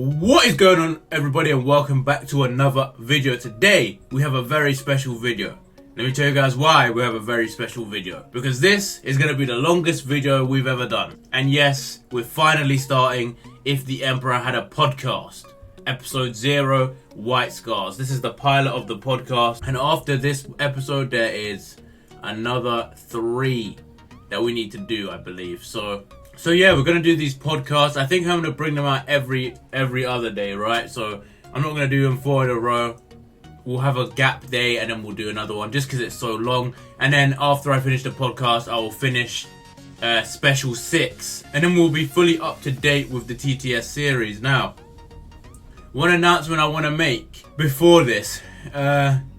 What is going on, everybody, and welcome back to another video. Today we have a very special video. Let me tell you guys why we have a very special video, because this is going to be the longest video we've ever done. And yes, we're finally starting If the Emperor Had a Podcast, episode 0, White Scars. This is the pilot of the podcast, and after this episode there is another 3 that we need to do, I believe. So yeah, we're gonna do these podcasts. I think I'm gonna bring them out every other day, right? So I'm not gonna do them 4 in a row. We'll have a gap day and then we'll do another one just because it's so long. And then after I finish the podcast, I will finish special 6, and then we'll be fully up to date with the TTS series. Now, one announcement I want to make before this: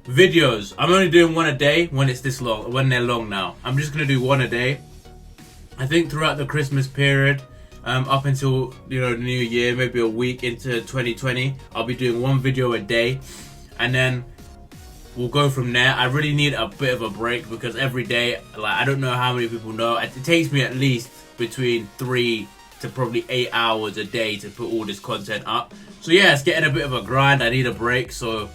videos. I'm only doing 1 a day when it's this long. When they're long now, I'm just gonna do 1 a day. I think throughout the Christmas period, up until the New Year, maybe a week into 2020, I'll be doing 1 video a day, and then we'll go from there. I really need a bit of a break because every day, I don't know how many people know, it takes me at least between 3 to probably 8 hours a day to put all this content up. So yeah, it's getting a bit of a grind. I need a break. So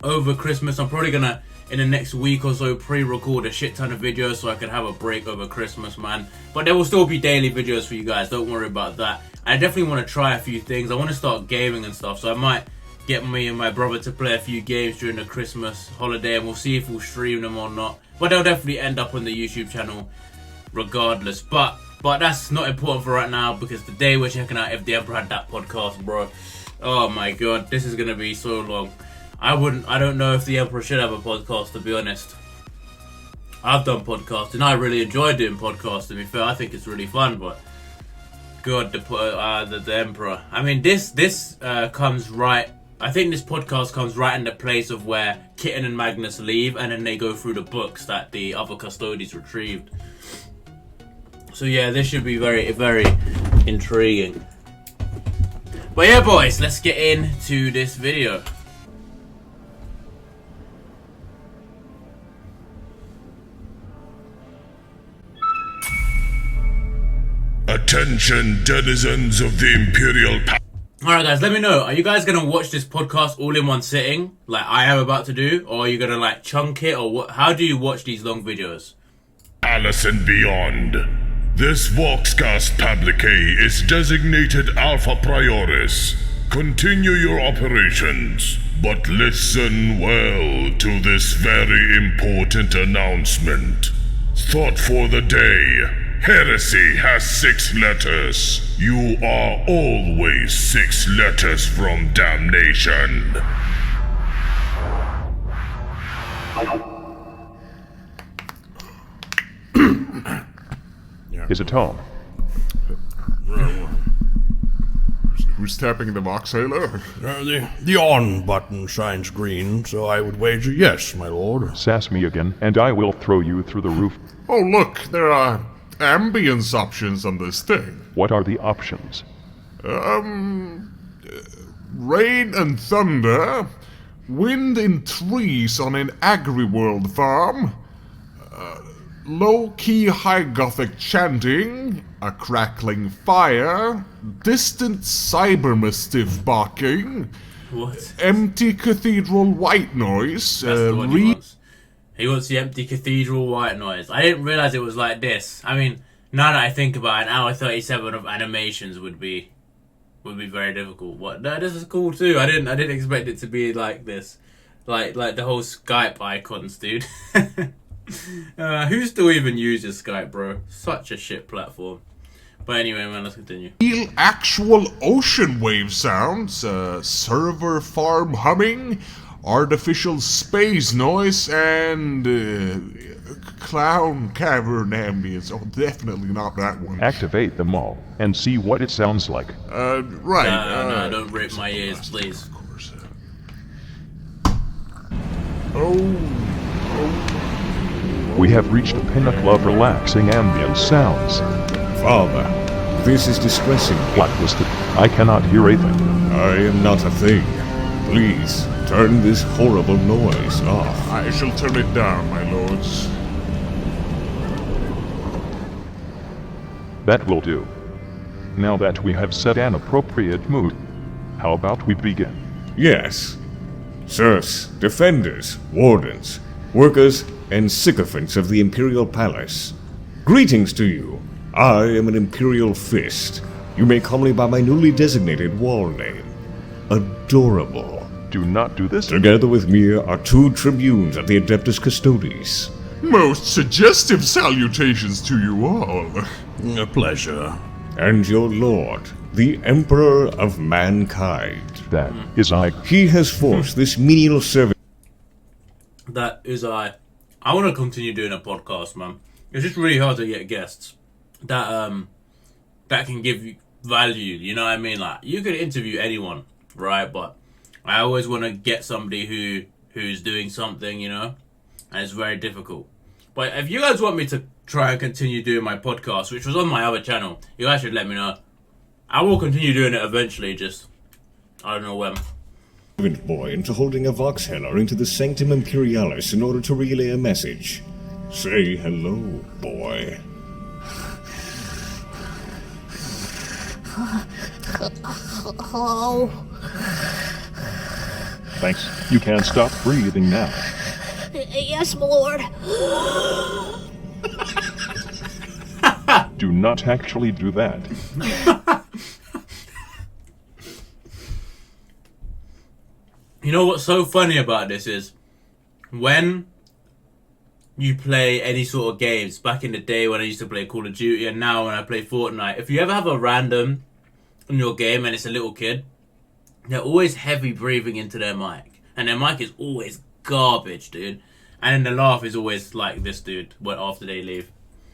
over Christmas, I'm probably gonna, in the next week or so, pre-record a shit ton of videos so I can have a break over Christmas, man. But there will still be daily videos for you guys, don't worry about that. I definitely want to try a few things. I want to start gaming and stuff, so I might get me and my brother to play a few games during the Christmas holiday, and we'll see if we'll stream them or not. But they'll definitely end up on the YouTube channel regardless. But that's not important for right now, because today we're checking out If the Emperor Had That Podcast, bro. Oh my god, this is gonna be so long. I don't know if the Emperor should have a podcast, to be honest. I've done podcasts and I really enjoy doing podcasts, to be fair. I think it's really fun, but god, the Emperor. I mean, this comes right. I think this podcast comes right in the place of where Kitten and Magnus leave, and then they go through the books that the other custodians retrieved. So yeah, this should be very, very intriguing. But yeah, boys, let's get into this video. Attention, denizens of the Imperial Palace. Alright guys, let me know, are you guys going to watch this podcast all in one sitting, like I am about to do, or are you going to chunk it, or what? How do you watch these long videos? Palace and beyond. This Voxcast Publique is designated Alpha Prioris. Continue your operations, but listen well to this very important announcement. Thought for the day. Heresy has 6 letters. You are always 6 letters from damnation. Is it home? Who's tapping the Voxhaler? The on button shines green, so I would wager yes, my lord. Sass me again, and I will throw you through the roof. Oh look, there are ambience options on this thing. What are the options? Rain and thunder, wind in trees on an agri-world farm, low-key high gothic chanting, a crackling fire, distant cybermastiff barking, What? empty cathedral white noise, That's the one he wants. He wants the empty cathedral white noise. I didn't realize it was like this. I mean, now that I think about it, an hour 37 of animations would be very difficult. What? No, this is cool too. I didn't expect it to be like this, like the whole Skype icons, dude. Who still even uses Skype, bro? Such a shit platform. But anyway, man, let's continue. Real actual ocean wave sounds, server farm humming, artificial space noise, and clown cavern ambience. Oh, definitely not that one. Activate them all, and see what it sounds like. Right. No, don't rip my ears, please. Of course. We have reached the pinnacle of relaxing ambient sounds. Father, this is distressing. Blacklisted. I cannot hear a thing. I am not a thing. Please, turn this horrible noise off. I shall turn it down, my lords. That will do. Now that we have set an appropriate mood, How about we begin? Yes. Sirs, defenders, wardens, workers, and sycophants of the Imperial Palace. Greetings to you. I am an Imperial Fist. You may call me by my newly designated wall name. Adorable. Do not do this. Together with me are 2 tribunes of the Adeptus Custodes. Most suggestive salutations to you all. A pleasure. And your lord, the Emperor of Mankind. That is I. He has forced this menial service. That is I want to continue doing a podcast, man. It's just really hard to get guests that can give you value. You know what I mean? Like, you could interview anyone, right? But I always want to get somebody who's doing something, you know, and it's very difficult. But if you guys want me to try and continue doing my podcast, which was on my other channel, you guys should let me know. I will continue doing it eventually, just I don't know when. Servant boy into holding a voxheller into the Sanctum Imperialis in order to relay a message. Say hello, boy. Hello? Thanks. You can stop breathing now. Yes, my lord. Do not actually do that. You know what's so funny about this is when you play any sort of games, back in the day when I used to play Call of Duty and now when I play Fortnite, if you ever have a random in your game and it's a little kid, they're always heavy breathing into their mic. And their mic is always garbage, dude. And then the laugh is always like this dude after they leave.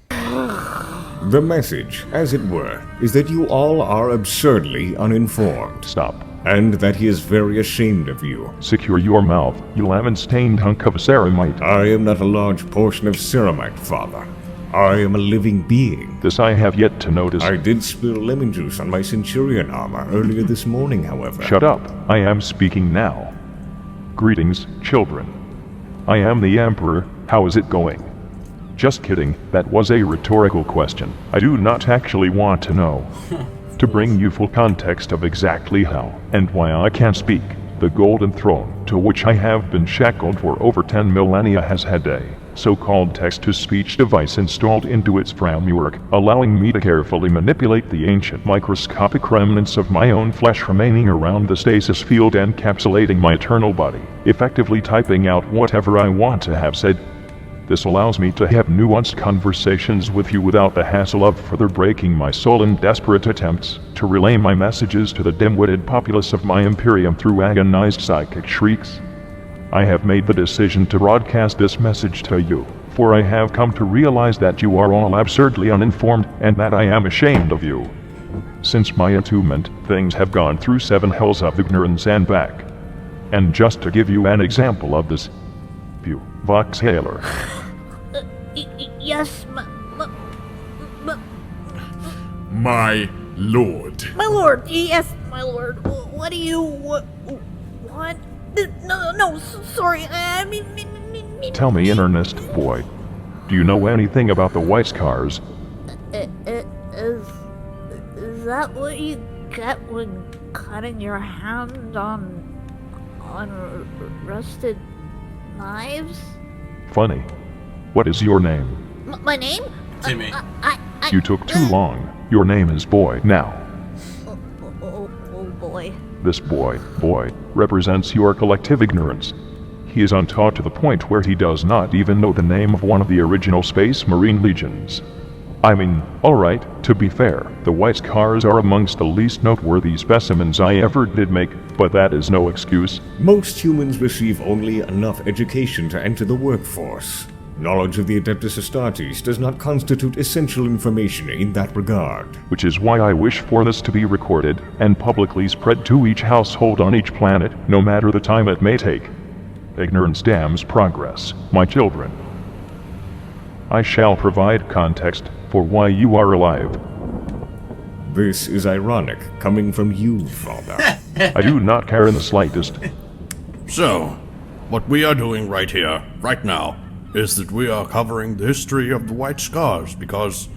The message, as it were, is that you all are absurdly uninformed. Stop. And that he is very ashamed of you. Secure your mouth, you lemon-stained hunk of ceramite. I am not a large portion of ceramite, father. I am a living being. This I have yet to notice. I did spill lemon juice on my Centurion armor earlier this morning, however. Shut up. I am speaking now. Greetings, children. I am the Emperor. How is it going? Just kidding, that was a rhetorical question. I do not actually want to know. To bring you full context of exactly how and why I can speak, the Golden Throne, to which I have been shackled for over 10 millennia, has had a so-called text-to-speech device installed into its framework, allowing me to carefully manipulate the ancient microscopic remnants of my own flesh remaining around the stasis field encapsulating my eternal body, effectively typing out whatever I want to have said. This allows me to have nuanced conversations with you without the hassle of further breaking my soul in desperate attempts to relay my messages to the dim-witted populace of my Imperium through agonized psychic shrieks. I have made the decision to broadcast this message to you, for I have come to realize that you are all absurdly uninformed and that I am ashamed of you. Since my attunement, things have gone through 7 hells of ignorance and back. And just to give you an example of this, you voxhaler. Yes, My lord. my lord. Yes, my lord. What do you what? No, sorry. I mean. Tell me in earnest, boy. Do you know anything about the White Scars? Is that what you get when cutting your hand on rusted knives? Funny. What is your name? My name? Timmy. You took too long. Your name is Boy now. Oh boy. This boy, represents your collective ignorance. He is untaught to the point where he does not even know the name of one of the original Space Marine Legions. I mean, alright, to be fair, the White Scars are amongst the least noteworthy specimens I ever did make, but that is no excuse. Most humans receive only enough education to enter the workforce. Knowledge of the Adeptus Astartes does not constitute essential information in that regard. Which is why I wish for this to be recorded and publicly spread to each household on each planet, no matter the time it may take. Ignorance damns progress, my children. I shall provide context for why you are alive. This is ironic, coming from you, father. I do not care in the slightest. So, what we are doing right here, right now, is that we are covering the history of the White Scars because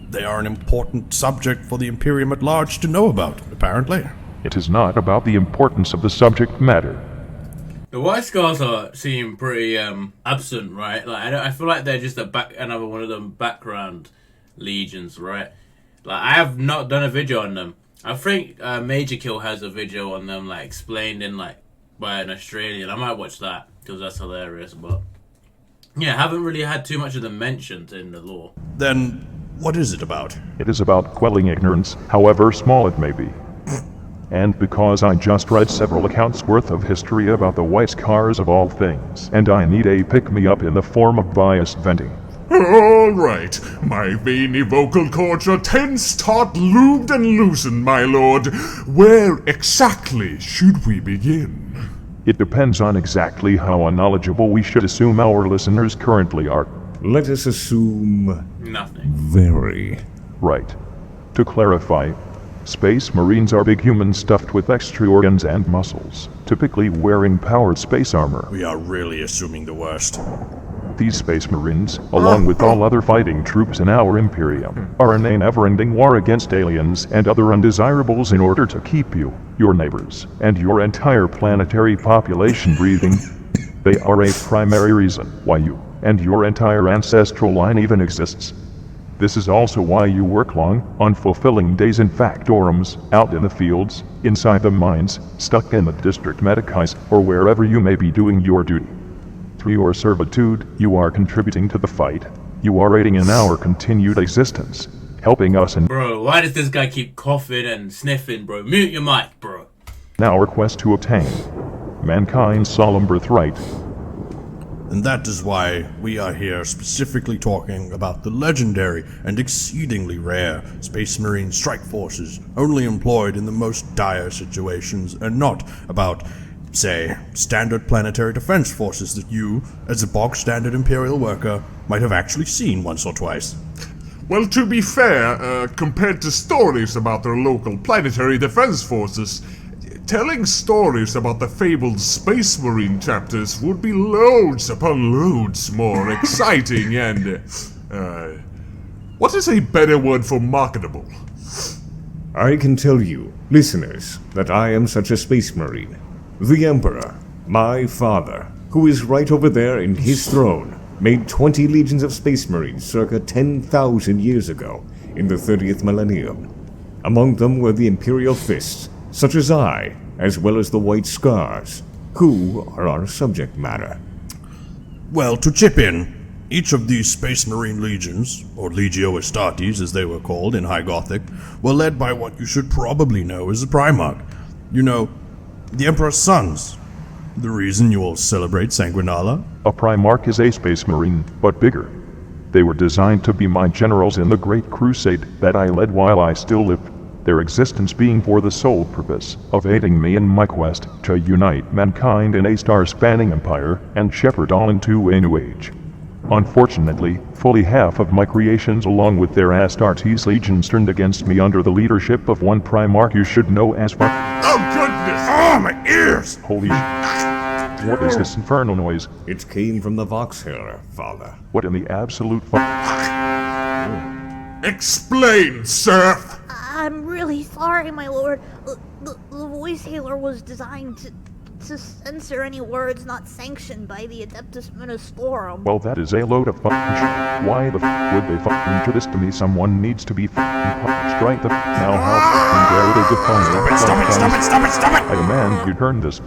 they are an important subject for the Imperium at large to know about, apparently. It is not about the importance of the subject matter. The White Scars seem pretty absent, right? Like I feel like they're just another one of them background legions, right? Like I have not done a video on them. I think Major Kill has a video on them, like explained in like by an Australian. I might watch that because that's hilarious. But yeah, I haven't really had too much of them mentioned in the lore. Then, what is it about? It is about quelling ignorance, however small it may be. And because I just read several accounts worth of history about the White Scars of all things, and I need a pick-me-up in the form of biased venting. All right, my veiny vocal cords are tense, taut, lubed, and loosened, my lord. Where exactly should we begin? It depends on exactly how unknowledgeable we should assume our listeners currently are. Let us assume... Nothing. very. Right. To clarify, Space Marines are big humans stuffed with extra organs and muscles, typically wearing powered space armor. We are really assuming the worst. These Space Marines, along with all other fighting troops in our Imperium, are in a never-ending war against aliens and other undesirables in order to keep you, your neighbors, and your entire planetary population breathing. They are a primary reason why you and your entire ancestral line even exists. This is also why you work long, unfulfilling days in factorums, out in the fields, inside the mines, stuck in the district medicais, or wherever you may be doing your duty. Through your servitude, you are contributing to the fight. You are aiding in our continued existence, helping us in Bro, why does this guy keep coughing and sniffing, bro? Mute your mic, bro. our quest to obtain mankind's solemn birthright. And that is why we are here specifically talking about the legendary and exceedingly rare Space Marine strike forces only employed in the most dire situations, and not about, say, standard planetary defense forces that you, as a bog-standard Imperial worker, might have actually seen once or twice. Well, to be fair, compared to stories about their local planetary defense forces, telling stories about the fabled Space Marine chapters would be loads upon loads more exciting and, what is a better word for marketable? I can tell you, listeners, that I am such a Space Marine. The Emperor, my father, who is right over there in his throne, made 20 legions of Space Marines circa 10,000 years ago, in the 30th millennium. Among them were the Imperial Fists, such as I, as well as the White Scars, who are our subject matter. Well, to chip in, each of these Space Marine legions, or Legio Astartes as they were called in High Gothic, were led by what you should probably know as a Primarch. You know, the Emperor's sons. The reason you all celebrate Sanguinala? A Primarch is a Space Marine, but bigger. They were designed to be my generals in the Great Crusade that I led while I still lived. Their existence being for the sole purpose of aiding me in my quest to unite mankind in a star-spanning empire and shepherd all into a new age. Unfortunately, fully half of my creations along with their Astartes legions turned against me under the leadership of one Primarch you should know as Oh goodness! Ah, my ears! Holy what is this infernal noise? It came from the Voxhaler, father. What in the absolute Explain, serf! I'm really sorry, my lord. The voice hailer was designed to censor any words not sanctioned by the Adeptus Ministorum. Well, that is a load of shit. Why the would they do this to me? Someone needs to be punished right the now. How dare they define it? Stop it! I demand you turn this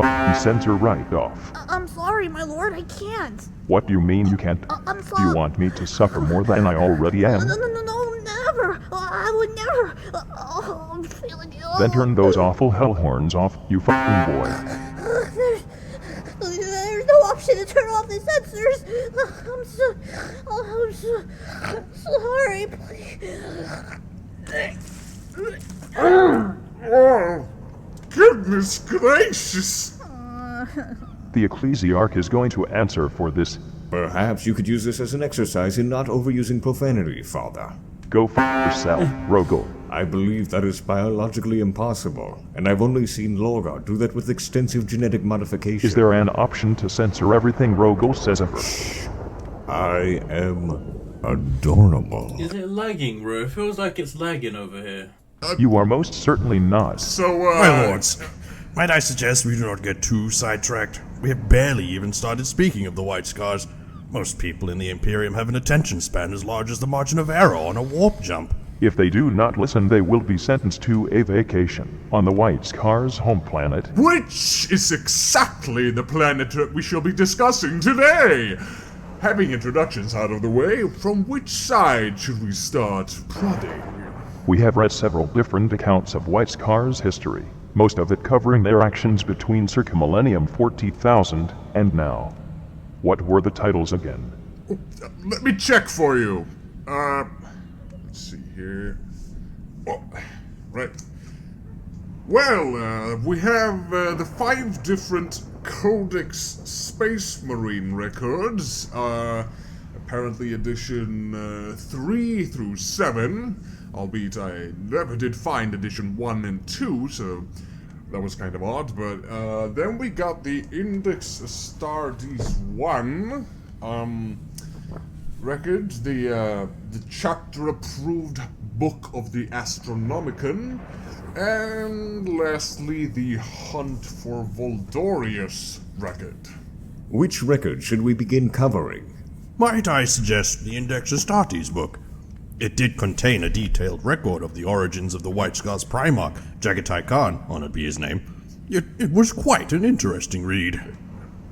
censor right off. I'm sorry, my lord, I can't. What do you mean you can't? I'm Do sorry. you want me to suffer more than I already am? No, never. I would never. Oh, I'm feeling ill. Then turn those awful hell horns off, you fucking boy. There's no option to turn off the sensors. I'm so sorry. Please. Oh, goodness gracious! The Ecclesiarch is going to answer for this. Perhaps you could use this as an exercise in not overusing profanity, father. Go yourself, Rogel. I believe that is biologically impossible, and I've only seen Lorgar do that with extensive genetic modification. Is there an option to censor everything Rogel says ever? I am adorable. Is it lagging, bro? It feels like it's lagging over here. You are most certainly not. So, My lords, might I suggest we do not get too sidetracked? We have barely even started speaking of the White Scars. Most people in the Imperium have an attention span as large as the margin of error on a warp jump. If they do not listen, they will be sentenced to a vacation on the White Scars' home planet. which is exactly the planet that we shall be discussing today? Having introductions out of the way, from which side should we start prodding? We have read several different accounts of White Scars' history, most of it covering their actions between circumillennium 40,000 and now. What were the titles again? Let me check for you. Let's see here. Oh, right. Well, we have the 5 different Codex Space Marine records. Apparently edition 3 through 7. Albeit I never did find edition 1 and 2, so that was kind of odd. But then we got the Index Astartes 1 record, the chapter-approved Book of the Astronomicon, and lastly the Hunt for Voldorius record. Which record should we begin covering? Might I suggest the Index Astartes book? It did contain a detailed record of the origins of the White Scars Primarch, Jaghatai Khan, honored be his name. It was quite an interesting read.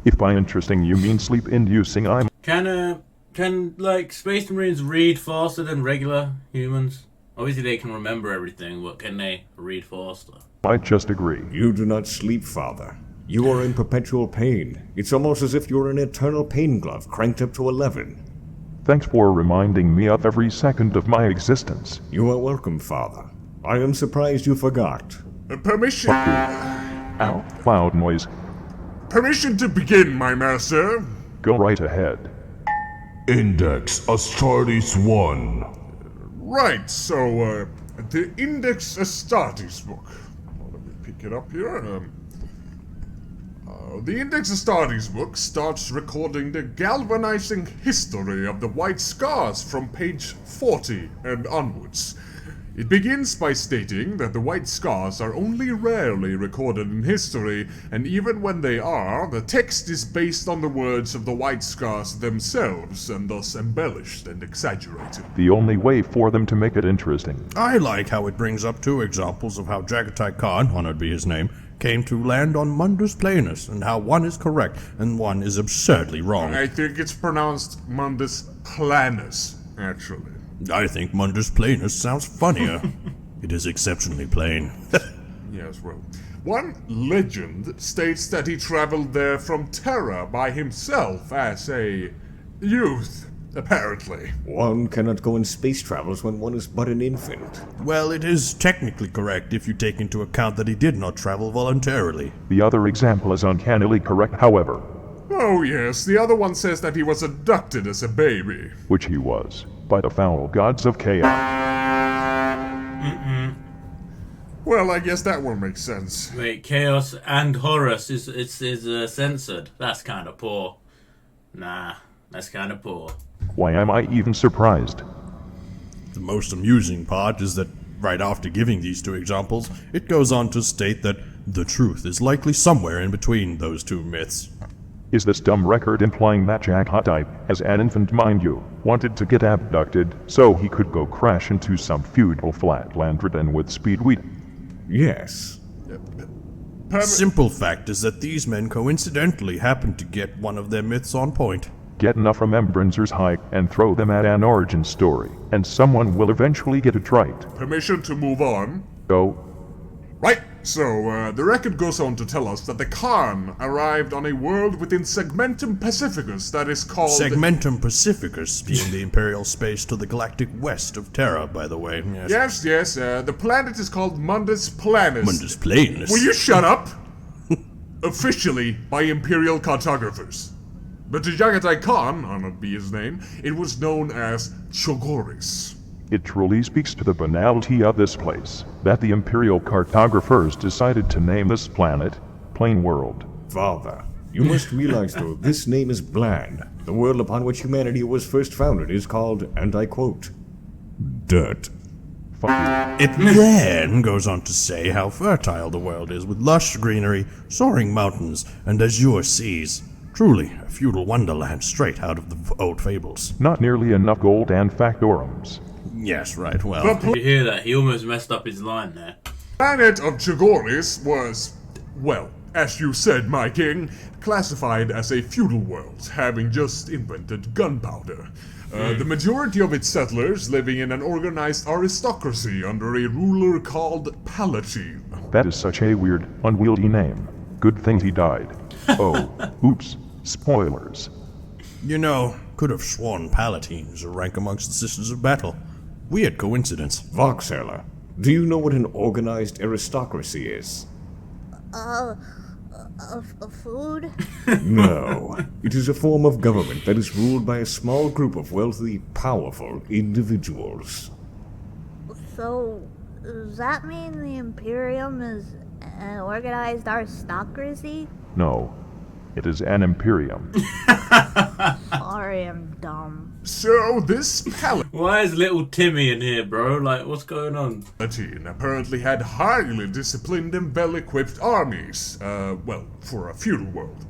If by interesting you mean sleep-inducing, I'm... Can like Space Marines read faster than regular humans? Obviously they can remember everything, but can they read faster? I just agree. You do not sleep, Father. You are in perpetual pain. It's almost as if you're an eternal pain glove cranked up to 11. Thanks for reminding me of every second of my existence. You are welcome, Father. I am surprised you forgot. Permission. Ow, loud noise. Permission to begin, my master. Go right ahead. Index Astartes 1. Right, so, the Index Astartes book. Well, let me pick it up here. The Index Astartes book starts recording the galvanizing history of the White Scars from page 40 and onwards. It begins by stating that the White Scars are only rarely recorded in history, and even when they are, the text is based on the words of the White Scars themselves, and thus embellished and exaggerated. The only way for them to make it interesting. I like how it brings up 2 examples of how Jaghatai Khan, honored be his name, came to land on Mundus Planus, and how one is correct and one is absurdly wrong. I think it's pronounced Mundus Planus, actually. I think Mundus Planus sounds funnier. It is exceptionally plain. Yes, well, one legend states that he traveled there from Terra by himself as a youth, apparently. One cannot go in space travels when one is but an infant. Well, it is technically correct if you take into account that he did not travel voluntarily. The other example is uncannily correct, however, Oh yes, the other one says that he was abducted as a baby. which he was, by the foul gods of chaos. Well, I guess that one makes sense. Wait, Chaos and Horus is censored. That's kind of poor. Nah, that's kind of poor. Why am I even surprised? The most amusing part is that right after giving these 2 examples, it goes on to state that the truth is likely somewhere in between those 2 myths. Is this dumb record implying that Jaghatai, as an infant mind you, wanted to get abducted so he could go crash into some feudal flatland ridden with speedweed? Yes. Simple fact is that these men coincidentally happened to get one of their myths on point. Get enough remembrancers high and throw them at an origin story, and someone will eventually get it right. Permission to move on. Go. Right, so the record goes on to tell us that the Khan arrived on a world within Segmentum Pacificus that is called... Segmentum Pacificus being the imperial space to the galactic west of Terra, by the way. Yes, the planet is called Mundus Planus. Mundus Planus. Will you shut up? Officially by Imperial cartographers. But to Jaghatai Khan, honored be his name, it was known as Chogoris. It truly speaks to the banality of this place, that the Imperial cartographers decided to name this planet Plain World. Father, you must realize though, this name is bland. The world upon which humanity was first founded is called, and I quote, dirt. Fuck It then goes on to say how fertile the world is with lush greenery, soaring mountains, and azure seas. Truly, a feudal wonderland straight out of the old fables. you. Not nearly enough gold and factorums. Yes, right, well. Did you hear that? He almost messed up his line there. Planet of Jagoris was, well, as you said, my king, classified as a feudal world, having just invented gunpowder. The majority of its settlers living in an organized aristocracy under a ruler called Palatine. That is such a weird, unwieldy name. Good thing he died. Oh, oops. Spoilers. You know, could have sworn Palatines are rank amongst the Sisters of Battle. Weird coincidence. Voxeller, do you know what an organized aristocracy is? A food? No. It is a form of government that is ruled by a small group of wealthy, powerful individuals. So, does that mean the Imperium is an organized aristocracy? No. It is an Imperium. Sorry, I'm dumb. So this Why is little Timmy in here, bro? Like, what's going on? Palatine apparently had highly disciplined and well-equipped armies, well, for a feudal world.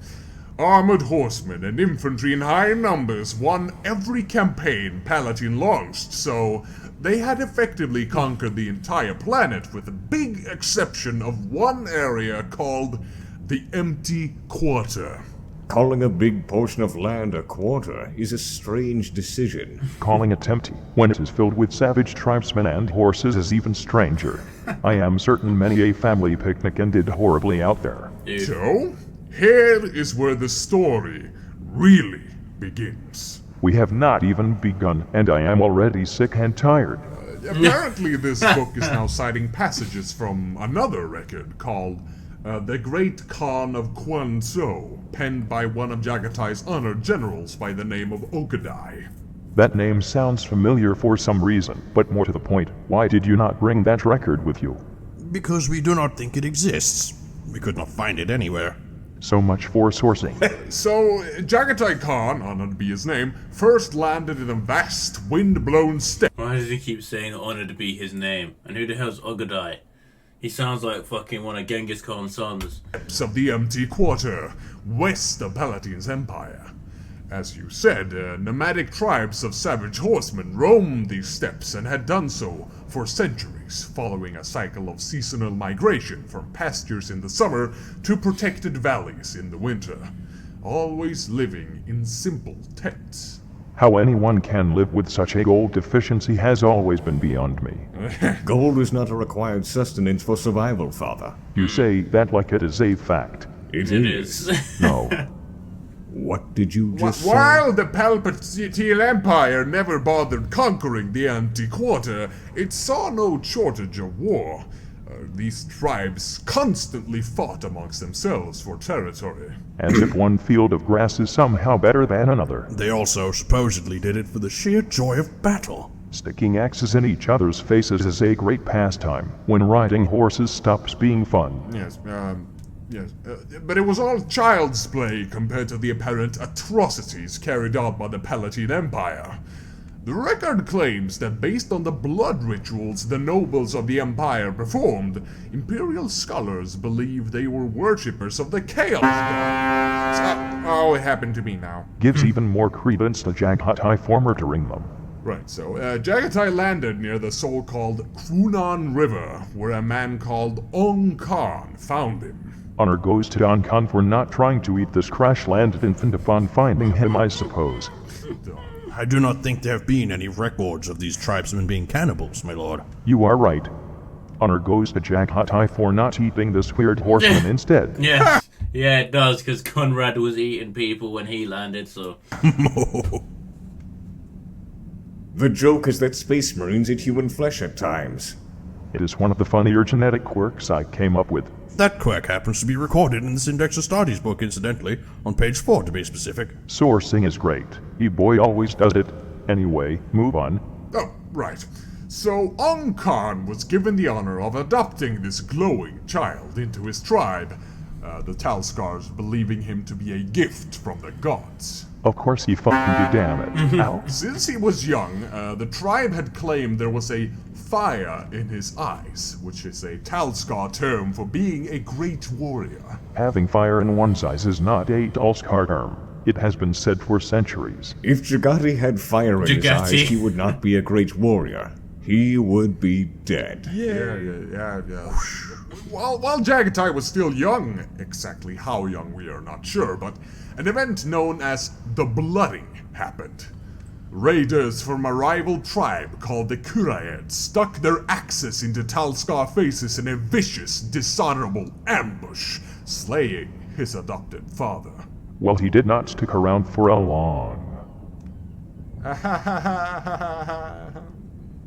Armored horsemen and infantry in high numbers won every campaign Palatine launched, so they had effectively conquered the entire planet with the big exception of one area called the Empty Quarter. Calling a big portion of land a quarter is a strange decision. Calling it empty when it is filled with savage tribesmen and horses is even stranger. I am certain many a family picnic ended horribly out there. Dude. So, here is where the story really begins. We have not even begun, and I am already sick and tired. Apparently this book is now citing passages from another record called The Great Khan of Quanzhou, penned by one of Jaghatai's honored generals by the name of Okadai. That name sounds familiar for some reason, but more to the point, why did you not bring that record with you? Because we do not think it exists. We could not find it anywhere. So much for sourcing. So, Jaghatai Khan, honored to be his name, first landed in a vast, wind-blown steppe Why does he keep saying honored to be his name? And who the hell's Ogadai? He sounds like fucking one of Genghis Khan's sons. of the Empty Quarter, west of Palatine's empire. As you said, nomadic tribes of savage horsemen roamed these steppes and had done so for centuries, following a cycle of seasonal migration from pastures in the summer to protected valleys in the winter, always living in simple tents. How anyone can live with such a gold deficiency has always been beyond me. Gold is not a required sustenance for survival, Father. You say that like it is a fact. It It is. is. No. What did you just say? While the Palpatine Empire never bothered conquering the Empty Quarter, it saw no shortage of war. These tribes constantly fought amongst themselves for territory. As if one field of grass is somehow better than another. They also supposedly did it for the sheer joy of battle. Sticking axes in each other's faces is a great pastime when riding horses stops being fun. Yes, but it was all child's play compared to the apparent atrocities carried out by the Palatine Empire. The record claims that based on the blood rituals the nobles of the Empire performed, Imperial scholars believe they were worshippers of the Chaos God. It happened to me now. Gives even more credence to Jaghatai for murdering them. Right, so Jaghatai landed near the so-called Krunan River, where a man called Ong Khan found him. Honor goes to Don Khan for not trying to eat this crash-landed infant upon finding him, I suppose. I do not think there have been any records of these tribesmen being cannibals, my lord. You are right. Honor goes to Jaghatai for not eating this weird horseman instead. Yes. Yeah, it does, because Conrad was eating people when he landed, so... The joke is that space marines eat human flesh at times. It is one of the funnier genetic quirks I came up with. That quirk happens to be recorded in this Index Astartes book, incidentally, on page 4 to be specific. Sourcing is great. E-boy always does it. Anyway, move on. Oh, right. So Ong Khan was given the honor of adopting this glowing child into his tribe, the Talskars believing him to be a gift from the gods. Of course he fucking did, damn it. Ow. Since he was young, the tribe had claimed there was a fire in his eyes, which is a Talskar term for being a great warrior. Having fire in one's eyes is not a Talskar term. It has been said for centuries. If Jaghatai had fire in his eyes, he would not be a great warrior. He would be dead. Yeah. While Jaghatai was still young, exactly how young we are not sure, but an event known as the Blooding happened. Raiders from a rival tribe called the Kuraed stuck their axes into Talskar faces in a vicious, dishonorable ambush, slaying his adopted father. Well, he did not stick around for a long.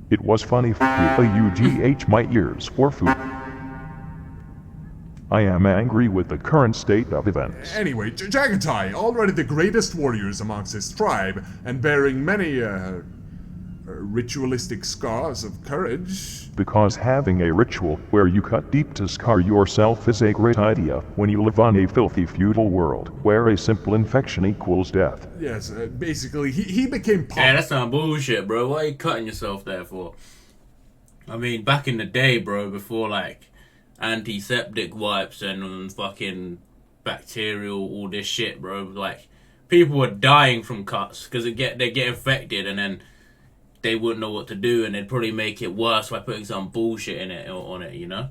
It was funny UGH my ears for food. I am angry with the current state of events. Anyway, Jaghatai, already the greatest warriors amongst his tribe, and bearing many, ritualistic scars of courage. Because having a ritual where you cut deep to scar yourself is a great idea when you live on a filthy feudal world where a simple infection equals death. Yes, basically, he became Hey, that's not bullshit, bro. What are you cutting yourself there for? I mean, back in the day, bro, before, like, antiseptic wipes and fucking bacterial, all this shit, bro. Like, people were dying from cuts because they get infected and then they wouldn't know what to do and they'd probably make it worse by putting some bullshit in it on it, you know?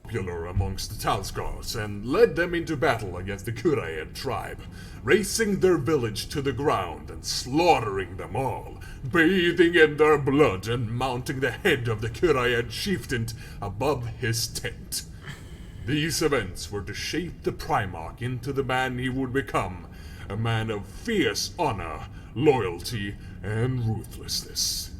Popular amongst the Talskars and led them into battle against the Kuraed tribe, racing their village to the ground and slaughtering them all, bathing in their blood and mounting the head of the Kuraed chieftain above his tent. These events were to shape the Primarch into the man he would become, a man of fierce honor, loyalty, and ruthlessness.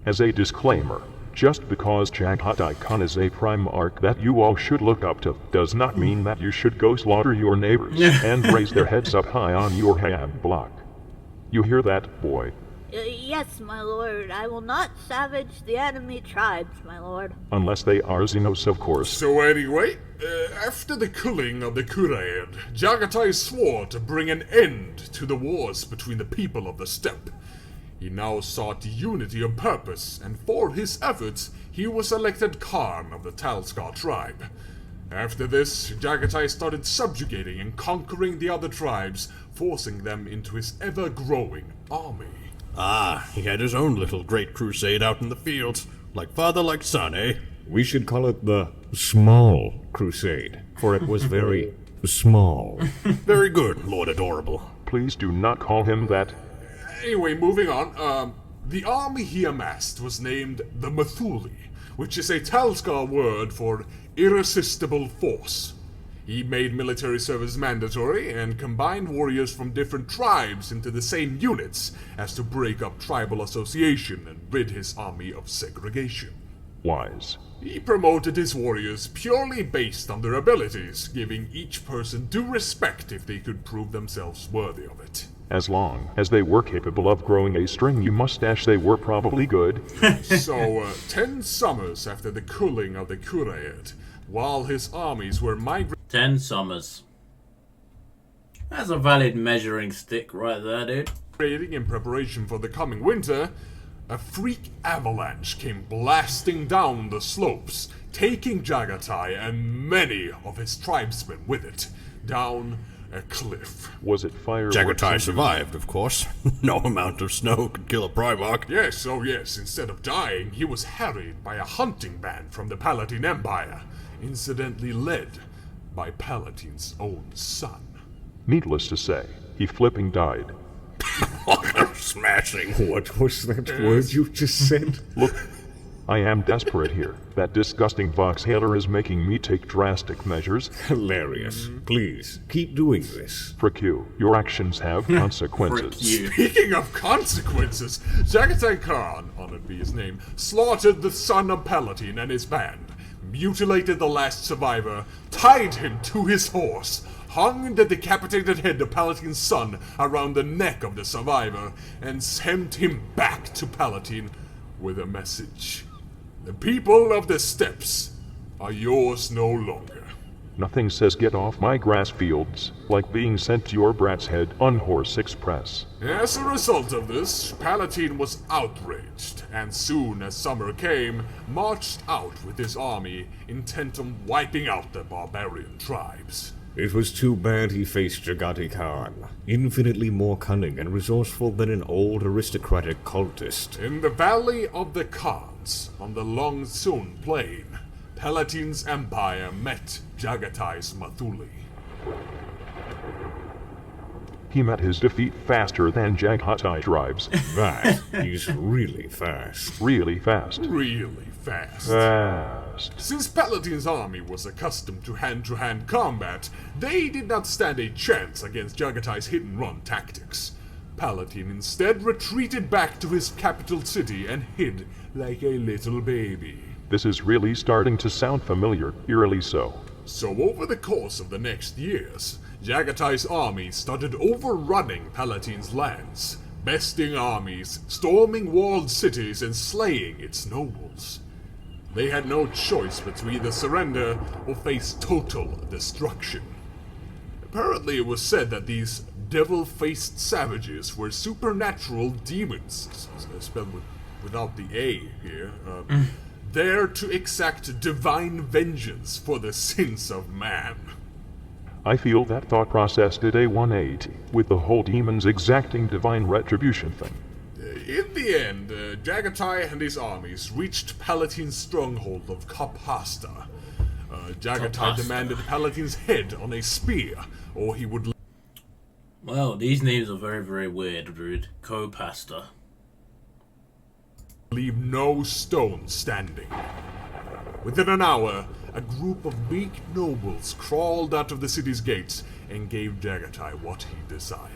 As a disclaimer, just because Jaghatai Khan is a Primarch that you all should look up to does not mean that you should go slaughter your neighbors and raise their heads up high on your ham block. You hear that, boy? Yes, my lord. I will not savage the enemy tribes, my lord. Unless they are Xenos, of course. So anyway, after the killing of the Kuraed, Jaghatai swore to bring an end to the wars between the people of the steppe. He now sought unity of purpose, and for his efforts, he was elected Khan of the Talskar tribe. After this, Jaghatai started subjugating and conquering the other tribes, forcing them into his ever-growing army. Ah, he had his own little great crusade out in the fields. Like father, like son, eh? We should call it the Small Crusade, for it was very small. Very good, Lord Adorable. Please do not call him that. Anyway, moving on, the army he amassed was named the Mathuli, which is a Talskar word for irresistible force. He made military service mandatory and combined warriors from different tribes into the same units as to break up tribal association and rid his army of segregation. Wise. He promoted his warriors purely based on their abilities, giving each person due respect if they could prove themselves worthy of it. As long as they were capable of growing a stringy mustache, they were probably good. So, 10 summers after the culling of the Kuraed, while his armies were migrating 10 summers. That's a valid measuring stick right there, dude. in preparation for the coming winter, a freak avalanche came blasting down the slopes, taking Jaghatai and many of his tribesmen with it, down a cliff. Was it fire? Jaghatai survived, of course. No amount of snow could kill a Primarch. Yes, oh yes, instead of dying, he was harried by a hunting band from the Palatine Empire, incidentally led by Palatine's own son. Needless to say, he flipping died. Smashing. What was that word you just said? Look, I am desperate here. That disgusting Voxhaler is making me take drastic measures. Hilarious. Please, keep doing this. Frick you. Your actions have consequences. Frick you. Speaking of consequences, Jaghatai Khan, honored be his name, slaughtered the son of Palatine and his band, mutilated the last survivor, tied him to his horse, hung the decapitated head of Palatine's son around the neck of the survivor, and sent him back to Palatine with a message. The people of the steppes are yours no longer. Nothing says get off my grass fields like being sent to your brat's head on Horse Express. As a result of this, Palatine was outraged, and soon as summer came, marched out with his army, intent on wiping out the barbarian tribes. It was too bad he faced Jaghatai Khan, infinitely more cunning and resourceful than an old aristocratic cultist. In the Valley of the Khans, on the Long Sun Plain, Palatine's empire met Jaghatai's Mathuli. He met his defeat faster than Jaghatai tribes. That is really fast. Really fast. Really fast. Fast. Since Palatine's army was accustomed to hand-to-hand combat, they did not stand a chance against Jaghatai's hit-and-run tactics. Palatine instead retreated back to his capital city and hid like a little baby. This is really starting to sound familiar, eerily so. So over the course of the next years, Jaghatai's army started overrunning Palatine's lands, besting armies, storming walled cities, and slaying its nobles. They had no choice but to either surrender or face total destruction. Apparently it was said that these devil-faced savages were supernatural demons, spelled without the A here, there to exact divine vengeance for the sins of man. I feel that thought process did a 180 with the whole demons exacting divine retribution thing. In the end, Jaghatai and his armies reached Palatine's stronghold of Kapasta. Jaghatai demanded Palatine's head on a spear, or he would... Well, these names are very, very weird, dude. Co-pasta. leave no stone standing. Within an hour, a group of meek nobles crawled out of the city's gates and gave Jaghatai what he desired.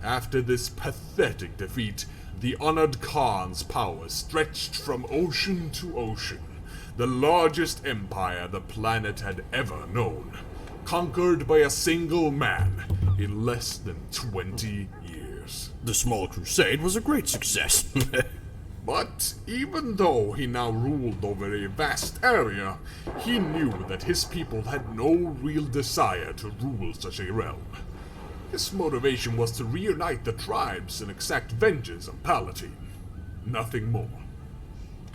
After this pathetic defeat, the honored Khan's power stretched from ocean to ocean, the largest empire the planet had ever known, conquered by a single man in less than 20 years. The small crusade was a great success. But even though he now ruled over a vast area, he knew that his people had no real desire to rule such a realm. His motivation was to reunite the tribes and exact vengeance on Palatine. Nothing more.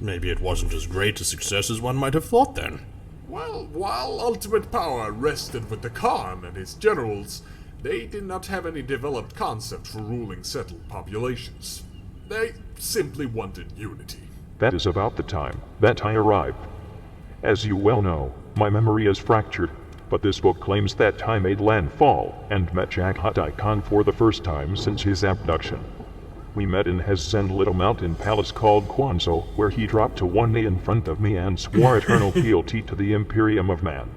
Maybe it wasn't as great a success as one might have thought then. Well, while ultimate power rested with the Khan and his generals, they did not have any developed concept for ruling settled populations. They simply wanted unity. That is about the time that I arrived. As you well know, my memory is fractured, but this book claims that I made landfall and met Jaghatai Khan for the first time since his abduction. We met in his Zen little mountain palace called Kwanzaa, where he dropped to one knee in front of me and swore eternal fealty to the Imperium of Man.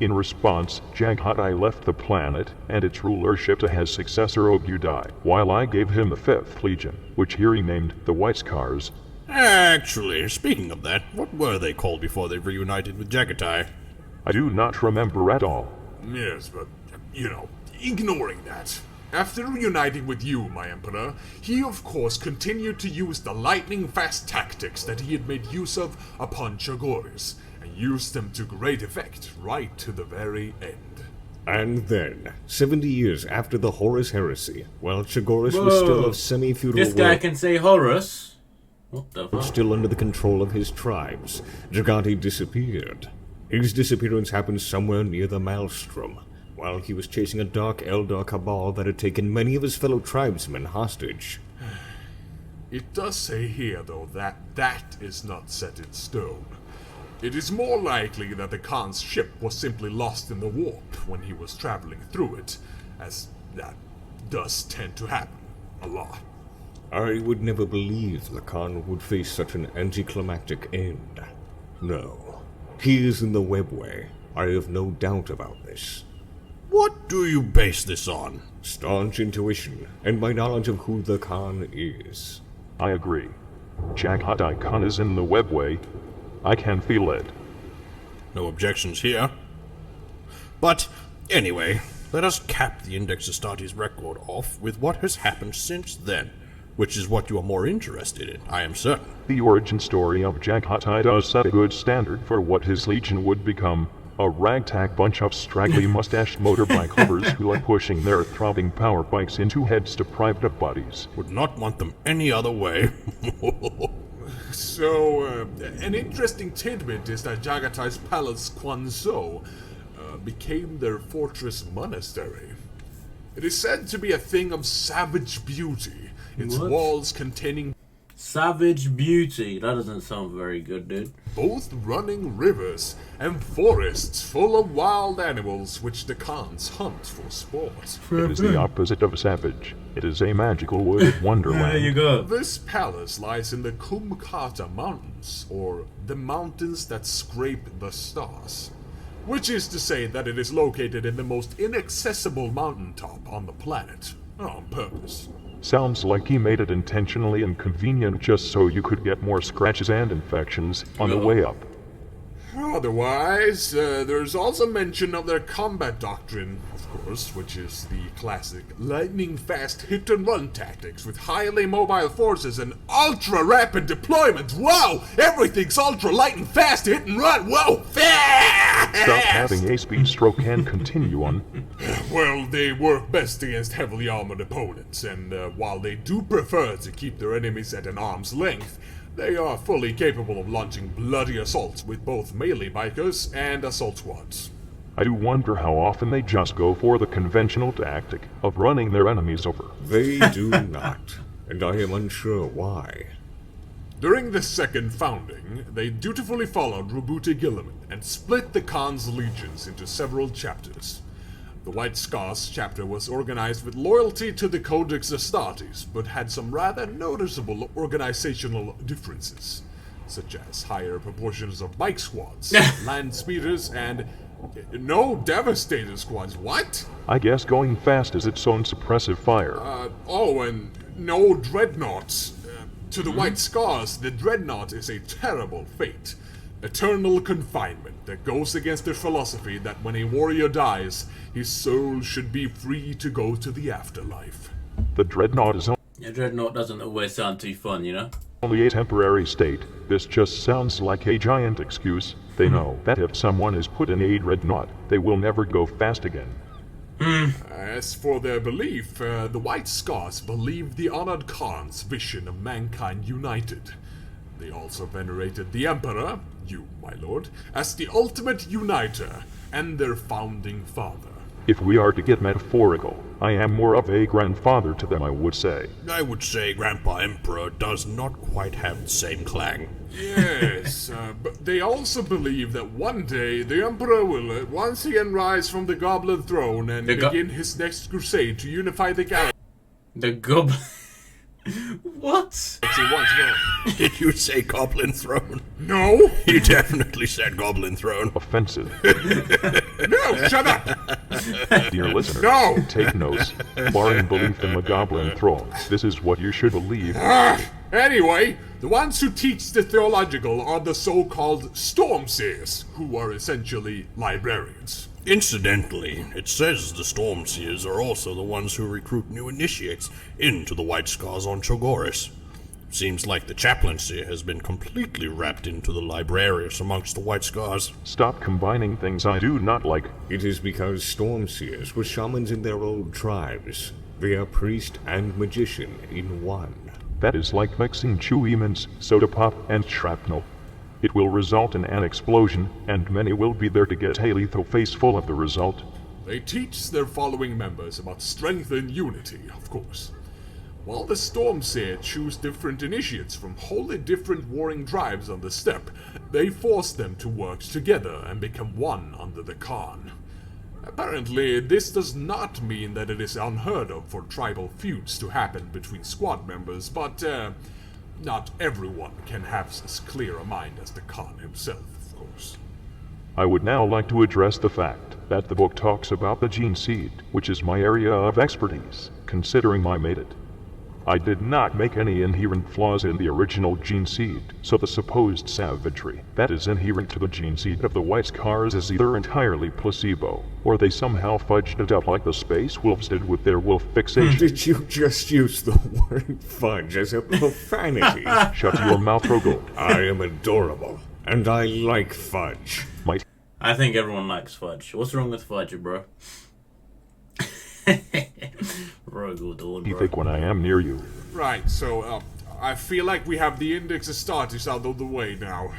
In response, Jaghatai left the planet and its rulership to his successor Ogudai, while I gave him the 5th Legion, which he renamed the White Scars. Actually, speaking of that, what were they called before they reunited with Jaghatai? I do not remember at all. Yes, but, ignoring that. After reuniting with you, my Emperor, he of course continued to use the lightning-fast tactics that he had made use of upon Aureus, and used them to great effect right to the very end. And then, 70 years after the Horus heresy, while Aureus was still of semi-feudal This guy can say Horus. What the fuck? still under the control of his tribes, Jaghatai disappeared. His disappearance happened somewhere near the Maelstrom, while he was chasing a dark Eldar cabal that had taken many of his fellow tribesmen hostage. It does say here, though, that is not set in stone. It is more likely that the Khan's ship was simply lost in the warp when he was traveling through it, as that does tend to happen a lot. I would never believe the Khan would face such an anticlimactic end. No. He is in the webway. I have no doubt about this. What do you base this on? Staunch intuition, and my knowledge of who the Khan is. I agree. Jaghatai Khan is in the webway. I can feel it. No objections here. But, anyway, let us cap the Index Astartes record off with what has happened since then, which is what you are more interested in, I am certain. The origin story of Jaghatai does set a good standard for what his legion would become, A ragtag bunch of straggly mustached motorbike lovers who like pushing their throbbing power bikes into heads-deprived of bodies. Would not want them any other way. So, an interesting tidbit is that Jaghatai's palace Kwanzhou became their fortress monastery. It is said to be a thing of savage beauty, its What? walls containing Savage beauty. That doesn't sound very good, dude. both running rivers and forests full of wild animals which the Khans hunt for sport. It is the opposite of savage. It is a magical wooded wonderland. There you go. This palace lies in the Kumkata Mountains, or the mountains that scrape the stars. Which is to say that it is located in the most inaccessible mountaintop on the planet, on purpose. Sounds like he made it intentionally inconvenient just so you could get more scratches and infections on the way up. Otherwise, there's also mention of their combat doctrine, of course, which is the classic lightning-fast hit-and-run tactics with highly mobile forces and ultra-rapid deployment. Wow! Everything's ultra-light and fast hit-and-run. Whoa! Fast! Stop having a speed stroke and continue on. Well, they work best against heavily armored opponents, and while they do prefer to keep their enemies at an arm's length, they are fully capable of launching bloody assaults with both melee bikers and assault squads. I do wonder how often they just go for the conventional tactic of running their enemies over. They do not, and I am unsure why. During the second founding, they dutifully followed Rubuti Gilliman and split the Khan's legions into several chapters. The White Scars chapter was organized with loyalty to the Codex Astartes, but had some rather noticeable organizational differences, such as higher proportions of bike squads, land speeders, and no Devastator squads. What? I guess going fast is its own suppressive fire. And no dreadnoughts. To the White Scars, the dreadnought is a terrible fate. Eternal confinement that goes against their philosophy that when a warrior dies, his soul should be free to go to the afterlife. The dreadnought is Yeah, Dreadnought doesn't always sound too fun, you know? only a temporary state. This just sounds like a giant excuse. They know that if someone is put in a dreadnought, they will never go fast again. As for their belief, the White Scars believed the honored Khan's vision of mankind united. They also venerated the Emperor, you, my lord, as the ultimate uniter and their founding father. If we are to get metaphorical, I am more of a grandfather to them, I would say. I would say Grandpa Emperor does not quite have the same clang. Yes, but they also believe that one day the Emperor will once again rise from the Goblin throne and begin his next crusade to unify the galaxy. The goblin. What? Did you say Goblin Throne? No! You definitely said Goblin Throne. Offensive. No, shut up! Dear listener, No! take notes. Barring belief in the Goblin Throne, this is what you should believe. Anyway, the ones who teach the theological are the so-called Stormseers, who are essentially librarians. Incidentally, it says the Stormseers are also the ones who recruit new initiates into the White Scars on Chogoris. Seems like the chaplaincy has been completely wrapped into the librarians amongst the White Scars. Stop combining things I do not like. It is because Stormseers were shamans in their old tribes. They are priest and magician in one. That is like mixing chewy mints, soda pop, and shrapnel. It will result in an explosion, and many will be there to get a lethal face full of the result. They teach their following members about strength and unity, of course. While the Stormseer choose different initiates from wholly different warring tribes on the steppe, they force them to work together and become one under the Khan. Apparently, this does not mean that it is unheard of for tribal feuds to happen between squad members, but not everyone can have as clear a mind as the Khan himself, of course. I would now like to address the fact that the book talks about the gene seed, which is my area of expertise, considering I made it. I did not make any inherent flaws in the original gene seed, so the supposed savagery that is inherent to the gene seed of the White Scars is either entirely placebo, or they somehow fudged it up like the space wolves did with their wolf fixation. Did you just use the word fudge as a profanity? Shut your mouth, Rogo. I am adorable, and I like fudge. Might I think everyone likes fudge. What's wrong with fudge, bro? Rogal Dawn, You bro. think when I am near you. Right, so, I feel like we have the Index Astartes out of the way now.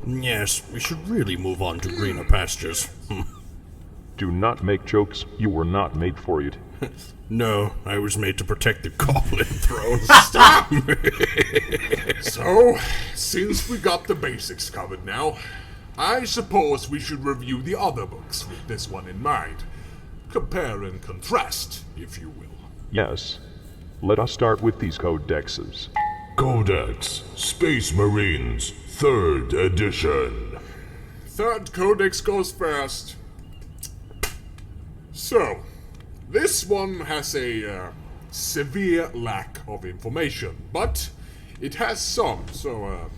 Yes, we should really move on to greener pastures. Do not make jokes. You were not made for it. No, I was made to protect the Goblin Throne. Stop! So, since we got the basics covered now, I suppose we should review the other books with this one in mind. Compare and contrast, if you will. Yes. Let us start with these codexes. Codex Space Marines 3rd Edition. Third codex goes first. So, this one has a severe lack of information, but it has some. So,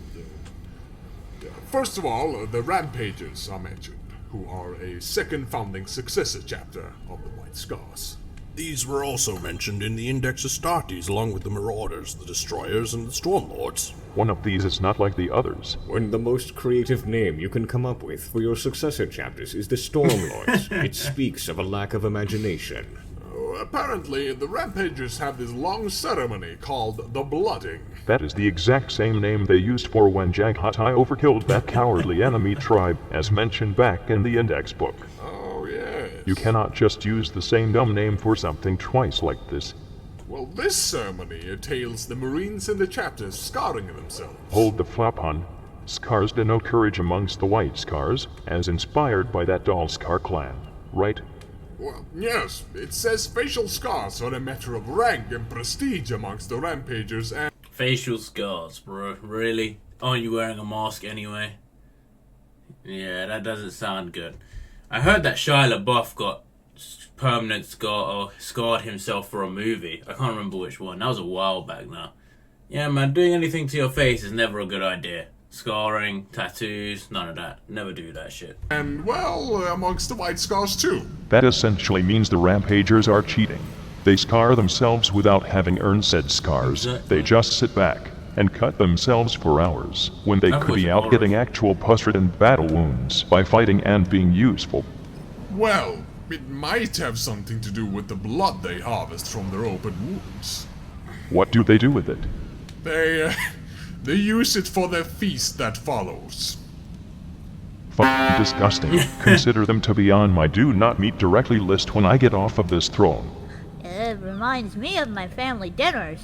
first of all, the Rampagers are mentioned, who are a second founding successor chapter of the White Scars. These were also mentioned in the Index Astartes, along with the Marauders, the Destroyers, and the Stormlords. One of these is not like the others. When the most creative name you can come up with for your successor chapters is the Stormlords, it speaks of a lack of imagination. Apparently, the Rampagers have this long ceremony called the Blooding. That is the exact same name they used for when Jaghatai overkilled that cowardly enemy tribe, as mentioned back in the Index book. Oh, yes. You cannot just use the same dumb name for something twice like this. Well, this ceremony entails the Marines in the chapters scarring themselves. Hold the flap on. Scars denote courage amongst the White Scars, as inspired by that Doll Scar clan, right? Well, yes, it says facial scars are a matter of rank and prestige amongst the Rampagers and... Facial scars, bro. Really? Aren't you wearing a mask anyway? Yeah, that doesn't sound good. I heard that Shia LaBeouf got permanent scar or scarred himself for a movie. I can't remember which one. That was a while back now. Yeah, man, doing anything to your face is never a good idea. Scarring, tattoos, none of that. Never do that shit. And, well, amongst the White Scars too. That essentially means the Rampagers are cheating. They scar themselves without having earned said scars. Exactly. They just sit back and cut themselves for hours, when they That could was be out horrible. getting actual pus-ridden battle wounds by fighting and being useful. Well, it might have something to do with the blood they harvest from their open wounds. What do they do with it? They use it for their feast that follows. Fucking disgusting. Consider them to be on my do not meet directly list when I get off of this throne. It reminds me of my family dinners.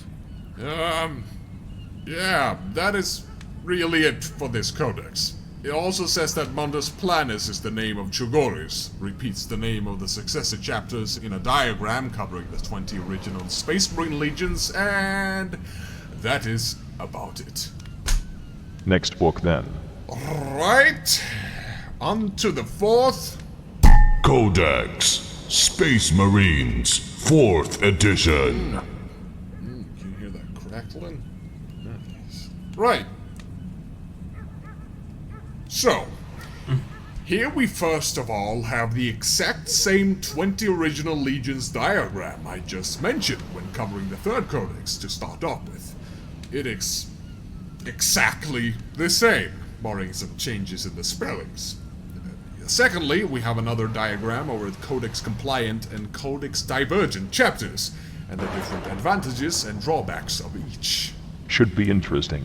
Yeah, that is really it for this codex. It also says that Mundus Planus is the name of Chogoris, repeats the name of the successor chapters in a diagram covering the 20 original Space Marine legions, and that is about it. Next book then. Right, on to the fourth. Codex Space Marines 4th Edition. Can you hear that crackling? Nice. Right. So, here we first of all have the exact same 20 original legions diagram I just mentioned when covering the third codex to start off with. It is exactly the same, barring some changes in the spellings. Secondly, we have another diagram over the codex compliant and codex divergent chapters, and the different advantages and drawbacks of each. Should be interesting.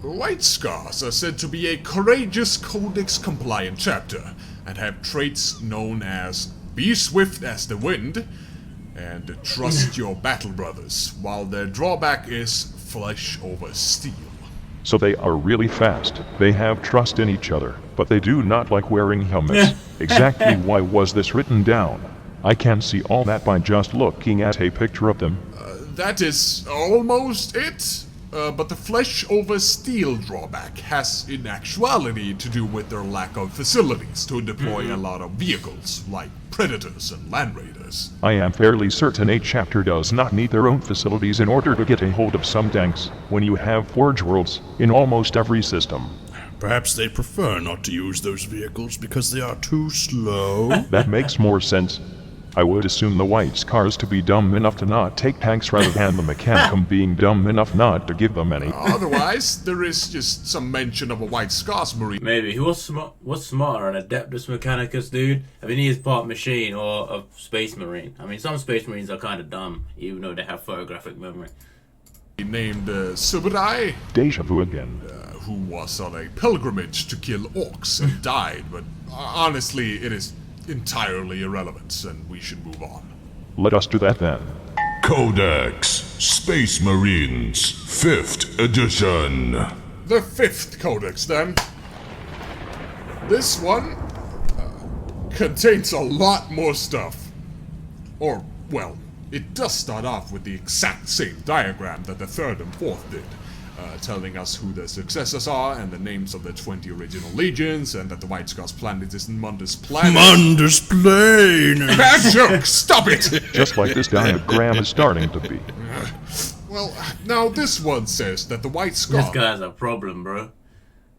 The White Scars are said to be a courageous codex-compliant chapter, and have traits known as be swift as the wind, and trust your battle brothers, while their drawback is flesh over steel. So they are really fast. They have trust in each other, but they do not like wearing helmets. Exactly why was this written down? I can see all that by just looking at a picture of them. That is almost it. But the flesh over steel drawback has in actuality to do with their lack of facilities to deploy a lot of vehicles, like Predators and Land Raiders. I am fairly certain a chapter does not need their own facilities in order to get a hold of some tanks, when you have Forge Worlds in almost every system. Perhaps they prefer not to use those vehicles because they are too slow. That makes more sense. I would assume the White Scars to be dumb enough to not take tanks rather than the Mechanicum being dumb enough not to give them any. Otherwise, there is just some mention of a White Scars Marine. Maybe. What's smarter, an Adeptus Mechanicus dude? I mean, he is part machine or a Space Marine. I mean, some Space Marines are kind of dumb, even though they have photographic memory. Named Suburai, Deja vu again. who was on a pilgrimage to kill orcs and died, but honestly, it is entirely irrelevant, and we should move on. Let us do that then. Codex Space Marines 5th Edition. The 5th Codex, then. This one contains a lot more stuff. Or, well, it does start off with the exact same diagram that the 3rd and 4th did, telling us who the successors are and the names of the 20 original legions, and that the White Scars planet is Mundus Planet. Mundus Plane! Bad joke! Stop it! Just like this diagram is starting to be. Well, now this one says that the White Scars This guy's a problem, bro.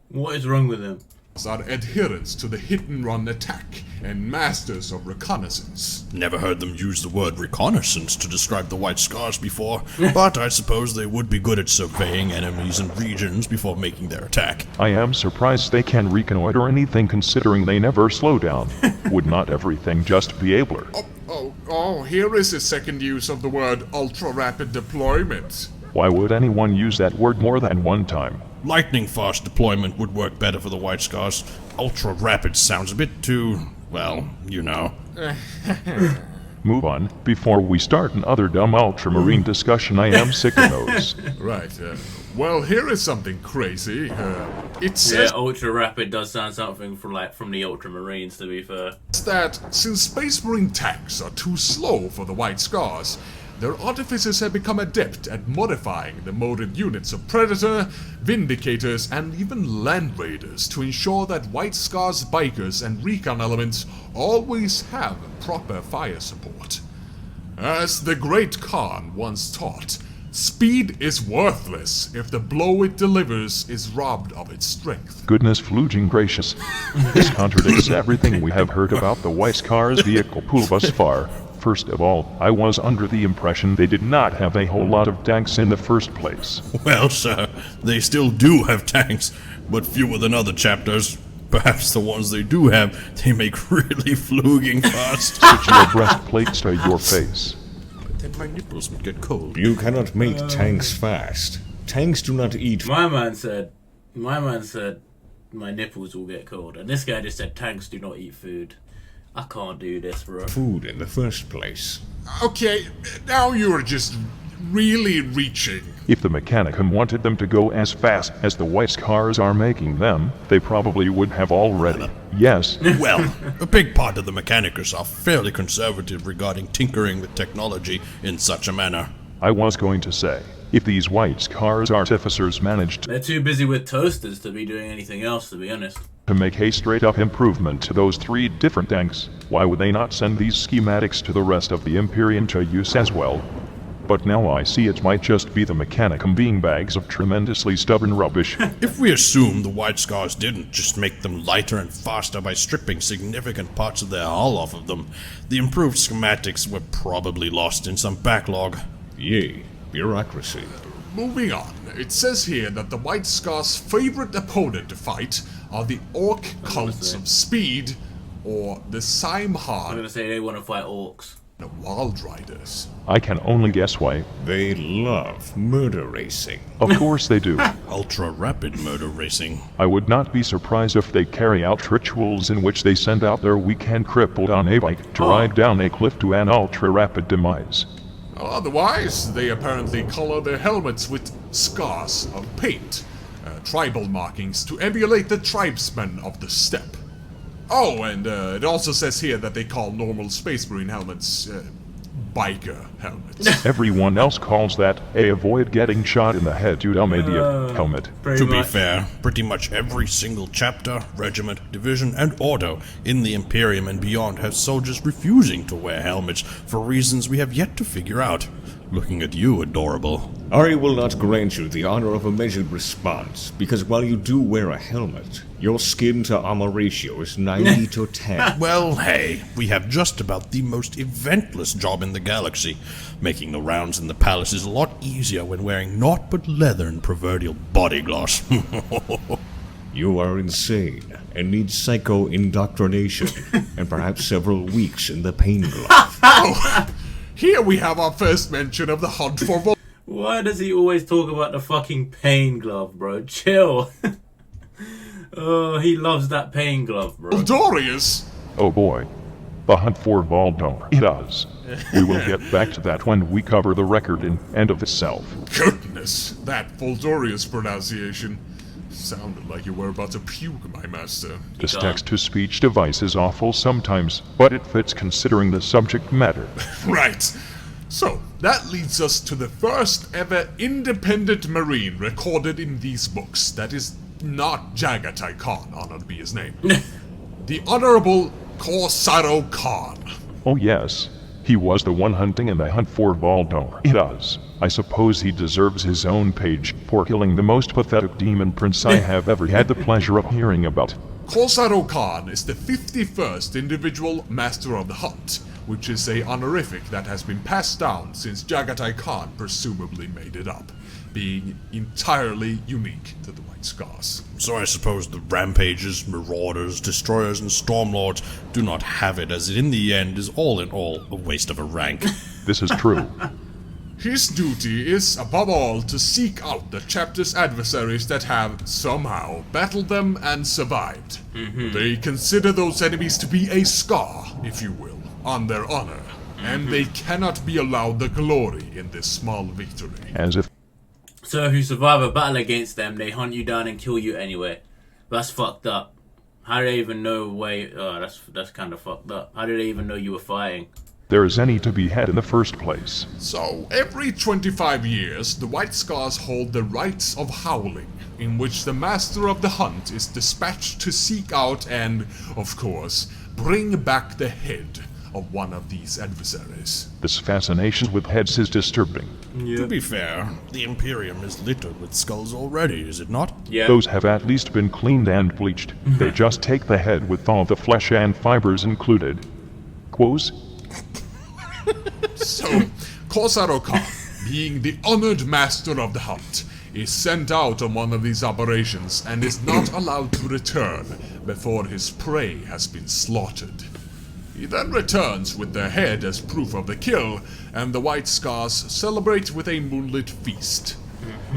What is wrong with him? are adherents to the hit-and-run attack and masters of reconnaissance. Never heard them use the word reconnaissance to describe the White Scars before, but I suppose they would be good at surveying enemies and regions before making their attack. I am surprised they can reconnoiter anything considering they never slow down. Would not everything just be abler? Here is a second use of the word ultra-rapid deployment. Why would anyone use that word more than one time? Lightning-fast deployment would work better for the White Scars. Ultra-rapid sounds a bit too, well, you know. Move on. Before we start another dumb ultramarine discussion, I am sick of those. Right, well, here is something crazy. It says Ultra Rapid does sound something from the Ultramarines, to be fair. that since Space Marine tanks are too slow for the White Scars, their artificers have become adept at modifying the modded units of Predator, Vindicators, and even Land Raiders to ensure that White Scars bikers and recon elements always have proper fire support. As the Great Khan once taught, speed is worthless if the blow it delivers is robbed of its strength. Goodness fluging gracious. This contradicts everything we have heard about the White Scars vehicle pool thus far. First of all, I was under the impression they did not have a whole lot of tanks in the first place. Well, sir, they still do have tanks, but fewer than other chapters. Perhaps the ones they do have, they make really fluging fast. Switch your breastplates to your face. But then my nipples would get cold. You cannot make tanks fast. Tanks do not eat My man said my nipples will get cold, and this guy just said tanks do not eat food. I can't do this, bro. food in the first place. Okay, now you're just really reaching. If the Mechanicum wanted them to go as fast as the White Scars are making them, they probably would have already. Yes. Well, a big part of the Mechanicus are fairly conservative regarding tinkering with technology in such a manner. I was going to say, if these White Scars artificers managed They're too busy with toasters to be doing anything else, to be honest. to make a straight-up improvement to those 3 different tanks, why would they not send these schematics to the rest of the Imperium to use as well? But now I see it might just be the Mechanicum being bags of tremendously stubborn rubbish. If we assume the White Scars didn't just make them lighter and faster by stripping significant parts of their hull off of them, the improved schematics were probably lost in some backlog. Yea, bureaucracy. Moving on, it says here that the White Scars' favorite opponent to fight are the Orc cults of speed, or the I'm Saimhan gonna say they want to fight orcs. and Wild Riders. I can only guess why. They love murder racing. Of course they do. Ultra-rapid murder racing. I would not be surprised if they carry out rituals in which they send out their weekend crippled on a bike to ride down a cliff to an ultra-rapid demise. Otherwise, they apparently color their helmets with scars of paint, tribal markings to emulate the tribesmen of the steppe. Oh, and it also says here that they call normal Space Marine helmets biker helmets. Everyone else calls that a avoid getting shot in the head, you dumb idiot helmet. To be fair, pretty much every single chapter, regiment, division, and ordo in the Imperium and beyond have soldiers refusing to wear helmets for reasons we have yet to figure out. looking at you, adorable. I will not grant you the honor of a measured response, because while you do wear a helmet, your skin-to-armor ratio is 90 to 10. Well, hey, we have just about the most eventless job in the galaxy. Making the rounds in the palace is a lot easier when wearing naught but leather and proverbial body gloss. You are insane and need psycho-indoctrination, and perhaps several weeks in the pain glove. Oh, here we have our first mention of the hunt for Why does he always talk about the fucking pain glove, bro? Chill. Oh, he loves that pain glove, bro. Aureus. Oh boy. The hunt for Voldemort. It does. We will get back to that when we cover the record in and of itself. Goodness, that Voldorius pronunciation. Sounded like you were about to puke, my master. This text-to-speech device is awful sometimes, but it fits considering the subject matter. Right. So, that leads us to the first ever independent marine recorded in these books. That is not Jaghatai Khan, honored be his name. The Honorable Karoud Khan. Oh yes, he was the one hunting in the hunt for Voldemort. It does. I suppose he deserves his own page for killing the most pathetic demon prince I have ever had the pleasure of hearing about. Karoud Khan is the 51st individual Master of the Hunt, which is a honorific that has been passed down since Jaghatai Khan presumably made it up, being entirely unique to the White Scars. So I suppose the rampages, marauders, destroyers, and stormlords do not have it, as it in the end is all in all a waste of a rank. This is true. His duty is, above all, to seek out the chapter's adversaries that have, somehow, battled them and survived. They consider those enemies to be a scar, if you will, on their honor, and they cannot be allowed the glory in this small victory. As if So if you survive a battle against them, they hunt you down and kill you anyway. That's fucked up. How do they even know that's kind of fucked up. How did they even know you were fighting? there is any to be had in the first place. So, every 25 years, the White Scars hold the Rites of Howling, in which the Master of the Hunt is dispatched to seek out and, of course, bring back the head of one of these adversaries. This fascination with heads is disturbing. To be fair, the Imperium is littered with skulls already, is it not? Yeah. Those have at least been cleaned and bleached. They just take the head with all the flesh and fibers included. Quos? So, Karoud Khan, being the honored Master of the Hunt, is sent out on one of these operations and is not allowed to return before his prey has been slaughtered. He then returns with the head as proof of the kill, and the White Scars celebrate with a moonlit feast.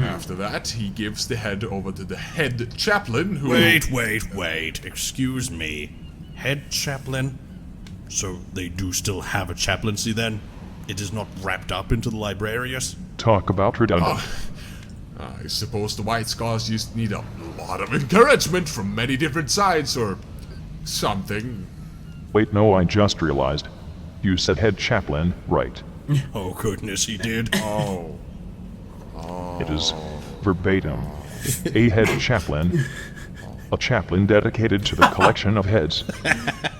After that, he gives the head over to the head chaplain who... Wait. Excuse me. Head chaplain? So they do still have a chaplaincy then? It is not wrapped up into the librarius? Talk about redundant. I suppose the White Scars just need a lot of encouragement from many different sides, or something. Wait, no, I just realized. You said head chaplain, right? Oh goodness, he did. It is verbatim. A head chaplain. A chaplain dedicated to the collection of heads.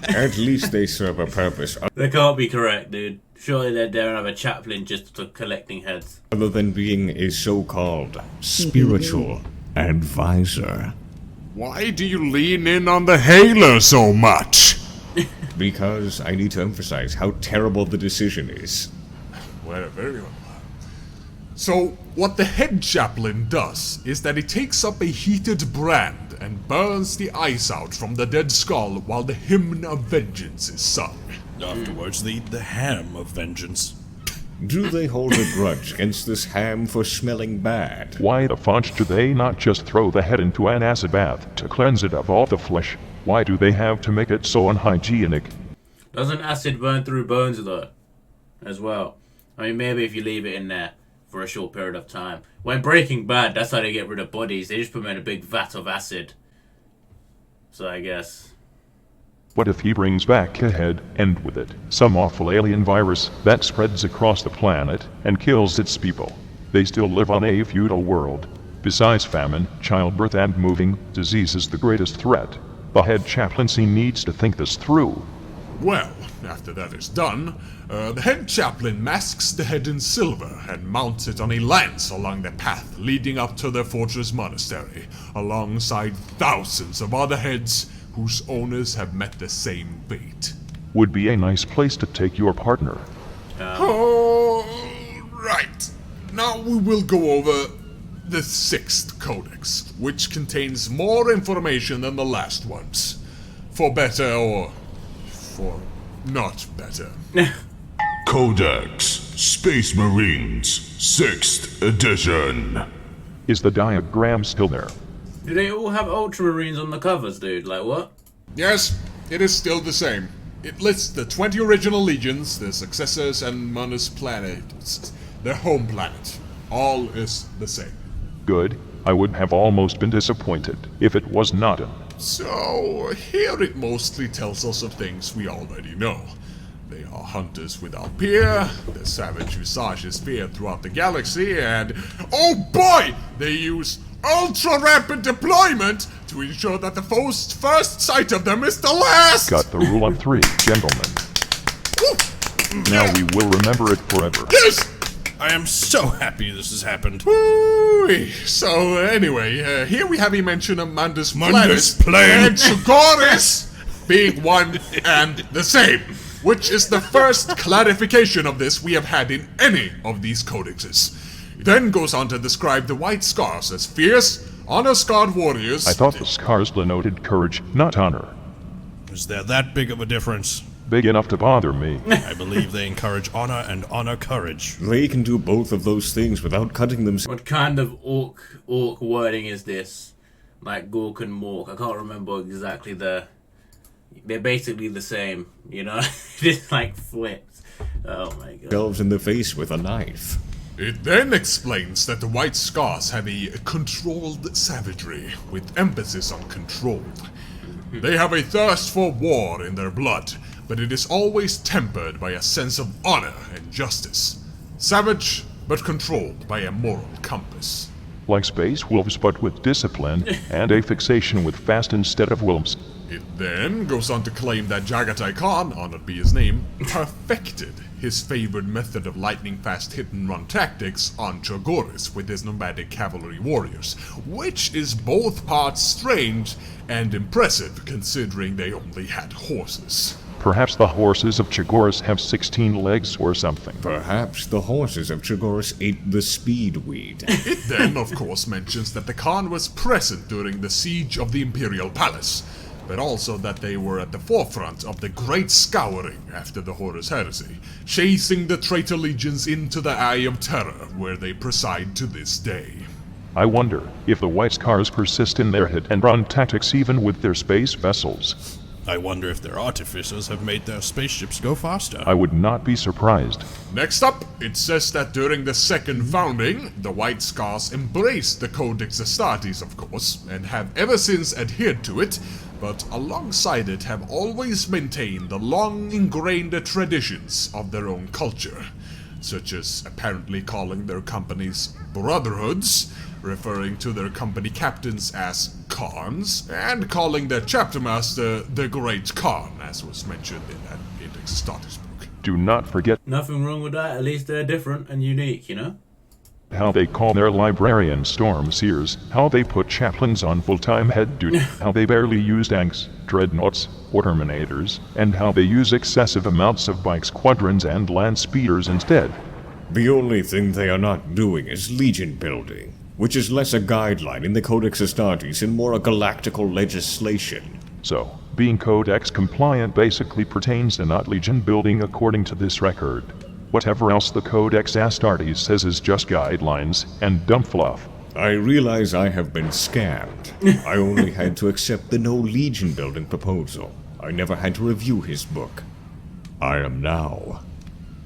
At least they serve a purpose That can't be correct, dude. Surely they don't have a chaplain just for collecting heads. other than being a so-called spiritual advisor. Why do you lean in on the Hailer so much? Because I need to emphasize how terrible the decision is. Well, very well. So, what the head chaplain does is that he takes up a heated brand and burns the ice out from the dead skull while the hymn of vengeance is sung. Afterwards, they eat the ham of vengeance. Do they hold a grudge against this ham for smelling bad? Why the fudge do they not just throw the head into an acid bath to cleanse it of all the flesh? Why do they have to make it so unhygienic? Doesn't acid burn through bones though? As well. I mean, maybe if you leave it in there for a short period of time. When Breaking Bad, that's how they get rid of bodies. They just put them in a big vat of acid. So I guess... What if he brings back a head, and with it, some awful alien virus that spreads across the planet and kills its people? They still live on a feudal world. Besides famine, childbirth and moving, disease is the greatest threat. The head chaplaincy needs to think this through. Well, after that is done, the head chaplain masks the head in silver and mounts it on a lance along the path leading up to the fortress monastery, alongside thousands of other heads whose owners have met the same fate. Would be a nice place to take your partner. Oh, right. Now we will go over the 6th codex, which contains more information than the last ones. For better or for not better. Codex Space Marines 6th edition. Is the diagram still there? Do they all have Ultramarines on the covers, dude? Like what? Yes, it is still the same. It lists the 20 original legions, their successors, and Manus planet, their home planet. All is the same. Good. I would have almost been disappointed if it was not. So, here it mostly tells us of things we already know. They are hunters without peer, the savage visages feared throughout the galaxy, and oh boy! They use ultra-rapid deployment to ensure that the foe's first sight of them is the last! Got the rule of 3, gentlemen. Now we will remember it forever. Yes! I am so happy this has happened. Woo-wee. So, anyway, here we have a mention of Mandus Mandus Planet and Chagoris being one and the same, which is the first clarification of this we have had in any of these codexes. It then goes on to describe the White Scars as fierce, honor-scarred warriors. I thought the scars denoted courage, not honor. Is there that big of a difference? Big enough to bother me. I believe they encourage honor and honor courage. They can do both of those things without cutting themselves. What kind of orc wording is this? Like Gork and Mork. I can't remember exactly they're basically the same, you know? Just like flipped. Oh my god. Themselves in the face with a knife. It then explains that the White Scars have a controlled savagery, with emphasis on control. They have a thirst for war in their blood, but it is always tempered by a sense of honor and justice. Savage, but controlled by a moral compass. Like space wolves, but with discipline and a fixation with fast instead of wolves. It then goes on to claim that Jaghatai Khan, honored be his name, perfected his favored method of lightning-fast hit-and-run tactics on Chagoris with his nomadic cavalry warriors, which is both parts strange and impressive considering they only had horses. Perhaps the horses of Chagoris have 16 legs or something. Perhaps the horses of Chagoris ate the speedweed. It then, of course, mentions that the Khan was present during the siege of the Imperial Palace, but also that they were at the forefront of the Great Scouring after the Horus Heresy, chasing the traitor legions into the Eye of Terror, where they preside to this day. I wonder if the White Scars persist in their hit-and-run tactics even with their space vessels. I wonder if their artificers have made their spaceships go faster. I would not be surprised. Next up, it says that during the second founding, the White Scars embraced the Codex Astartes, of course, and have ever since adhered to it, but alongside it have always maintained the long-ingrained traditions of their own culture, such as apparently calling their companies brotherhoods, referring to their company captains as Khans, and calling their chapter master the Great Khan, as was mentioned in that Codex Astartes book. Do not forget Nothing wrong with that, at least they're different and unique, you know? how they call their librarians storm seers, how they put chaplains on full-time head duty, how they barely use tanks, dreadnoughts, or terminators, and how they use excessive amounts of bike squadrons and land speeders instead. The only thing they are not doing is legion building, which is less a guideline in the Codex Astartes and more a galactical legislation. So, being Codex compliant basically pertains to not legion building according to this record. Whatever else the Codex Astartes says is just guidelines and dumb fluff. I realize I have been scammed. I only had to accept the no legion building proposal. I never had to review his book. I am now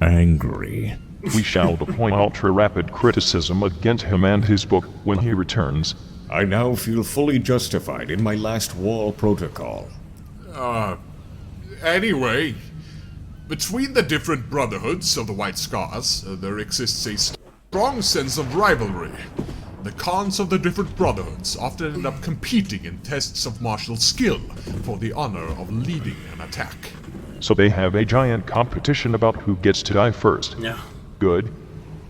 angry. We shall deploy ultra-rapid criticism against him and his book when he returns. I now feel fully justified in my last wall protocol. Anyway, between the different brotherhoods of the White Scars, there exists a strong sense of rivalry. The Khans of the different brotherhoods often end up competing in tests of martial skill for the honor of leading an attack. So they have a giant competition about who gets to die first. Yeah. Good.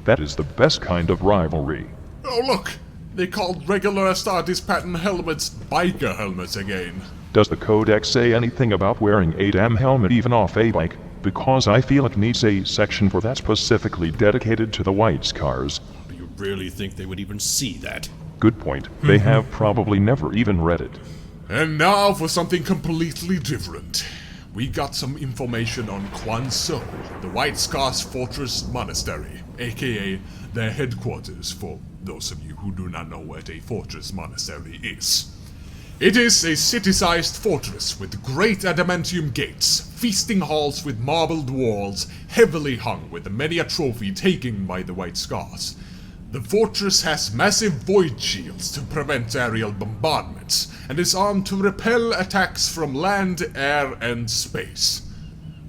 That is the best kind of rivalry. Oh look! They called regular Astartes pattern helmets biker helmets again. Does the codex say anything about wearing a damn helmet even off a bike? Because I feel it needs a section for that specifically dedicated to the White Scars. Do you really think they would even see that? Good point. They have probably never even read it. And now for something completely different. We got some information on Quan So, the White Scars Fortress Monastery, aka their headquarters for those of you who do not know what a fortress monastery is. It is a city-sized fortress with great adamantium gates, feasting halls with marbled walls, heavily hung with many a trophy taken by the White Scars. The fortress has massive void shields to prevent aerial bombardments, and is armed to repel attacks from land, air, and space.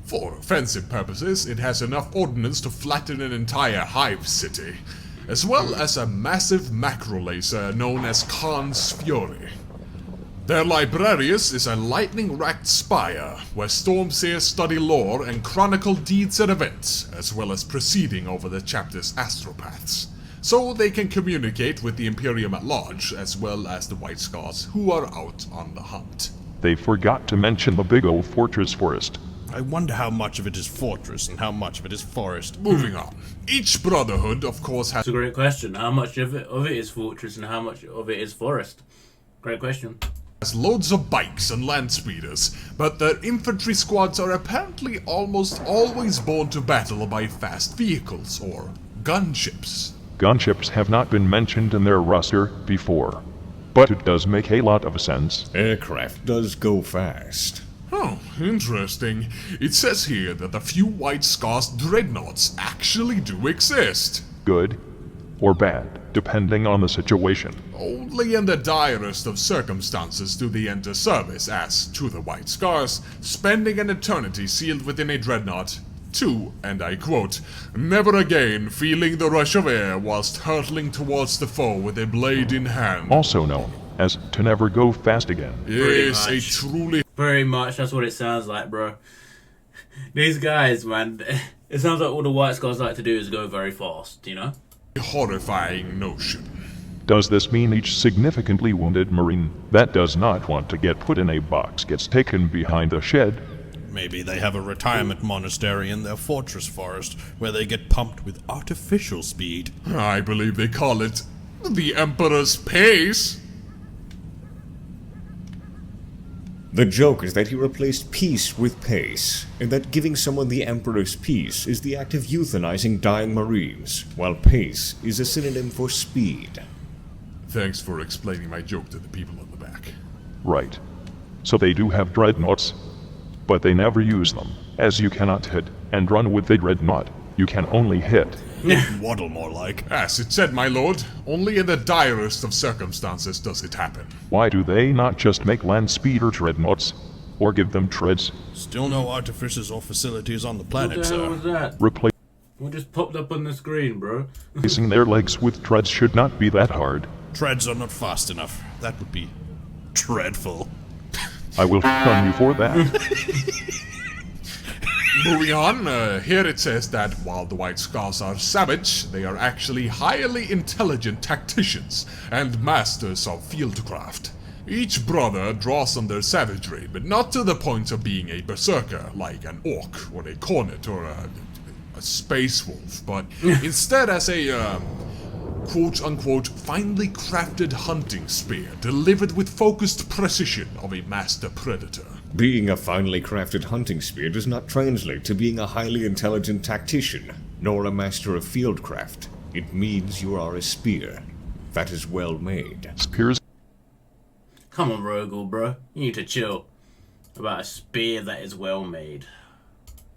For offensive purposes, it has enough ordnance to flatten an entire hive city, as well as a massive macro laser known as Khan's Fury. Their librarius is a lightning-racked spire, where Stormseers study lore and chronicle deeds and events, as well as proceeding over the chapter's astropaths, so they can communicate with the Imperium at large, as well as the White Scars who are out on the hunt. They forgot to mention the big old fortress forest. I wonder how much of it is fortress and how much of it is forest. Moving on. Each brotherhood, of course, has That's a great question. How much of it is fortress and how much of it is forest? Great question. loads of bikes and land speeders, but their infantry squads are apparently almost always born to battle by fast vehicles, or gunships. Gunships have not been mentioned in their roster before, but it does make a lot of sense. Aircraft does go fast. Oh, interesting. It says here that a few White Scars dreadnoughts actually do exist. Good or bad, depending on the situation. Only in the direst of circumstances do they enter service as, to the White Scars, spending an eternity sealed within a dreadnought, to, and I quote, never again feeling the rush of air whilst hurtling towards the foe with a blade in hand. Also known as to never go fast again. Yes, a much. truly Very much, that's what it sounds like, bro. These guys, man, it sounds like all the White Scars like to do is go very fast, you know? horrifying notion. Does this mean each significantly wounded Marine that does not want to get put in a box gets taken behind a shed? Maybe they have a retirement monastery in their fortress forest where they get pumped with artificial speed. I believe they call it the Emperor's Pace. The joke is that he replaced peace with pace, and that giving someone the Emperor's peace is the act of euthanizing dying Marines, while pace is a synonym for speed. Thanks for explaining my joke to the people on the back. Right. So they do have dreadnoughts, but they never use them, as you cannot hit and run with the dreadnought. You can only hit. Waddle more like. As it said, my lord, only in the direst of circumstances does it happen. Why do they not just make land speeder dreadnoughts, or give them treads? Still no artificers or facilities on the What planet, the hell was sir. that? What just popped up on the screen, bro? Replacing their legs with treads should not be that hard. Treads are not fast enough. That would be dreadful. I will on you for that. Moving on, here it says that while the White Scars are savage, they are actually highly intelligent tacticians and masters of fieldcraft. Each brother draws on their savagery, but not to the point of being a berserker like an orc or a cornet or a space wolf, but instead as a quote-unquote finely crafted hunting spear delivered with focused precision of a master predator. Being a finely crafted hunting spear does not translate to being a highly intelligent tactician, nor a master of fieldcraft. It means you are a spear that is well made. Spears Come on, Rogel, bro. You need to chill. About a spear that is well made.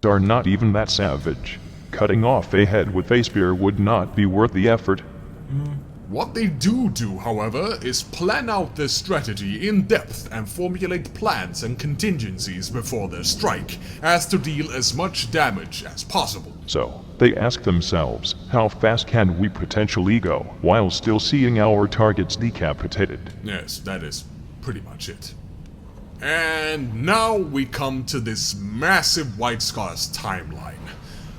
are not even that savage. Cutting off a head with a spear would not be worth the effort. What they do, however, is plan out their strategy in depth and formulate plans and contingencies before their strike, as to deal as much damage as possible. So, they ask themselves, how fast can we potentially go, while still seeing our targets decapitated? Yes, that is pretty much it. And now we come to this massive White Scars timeline,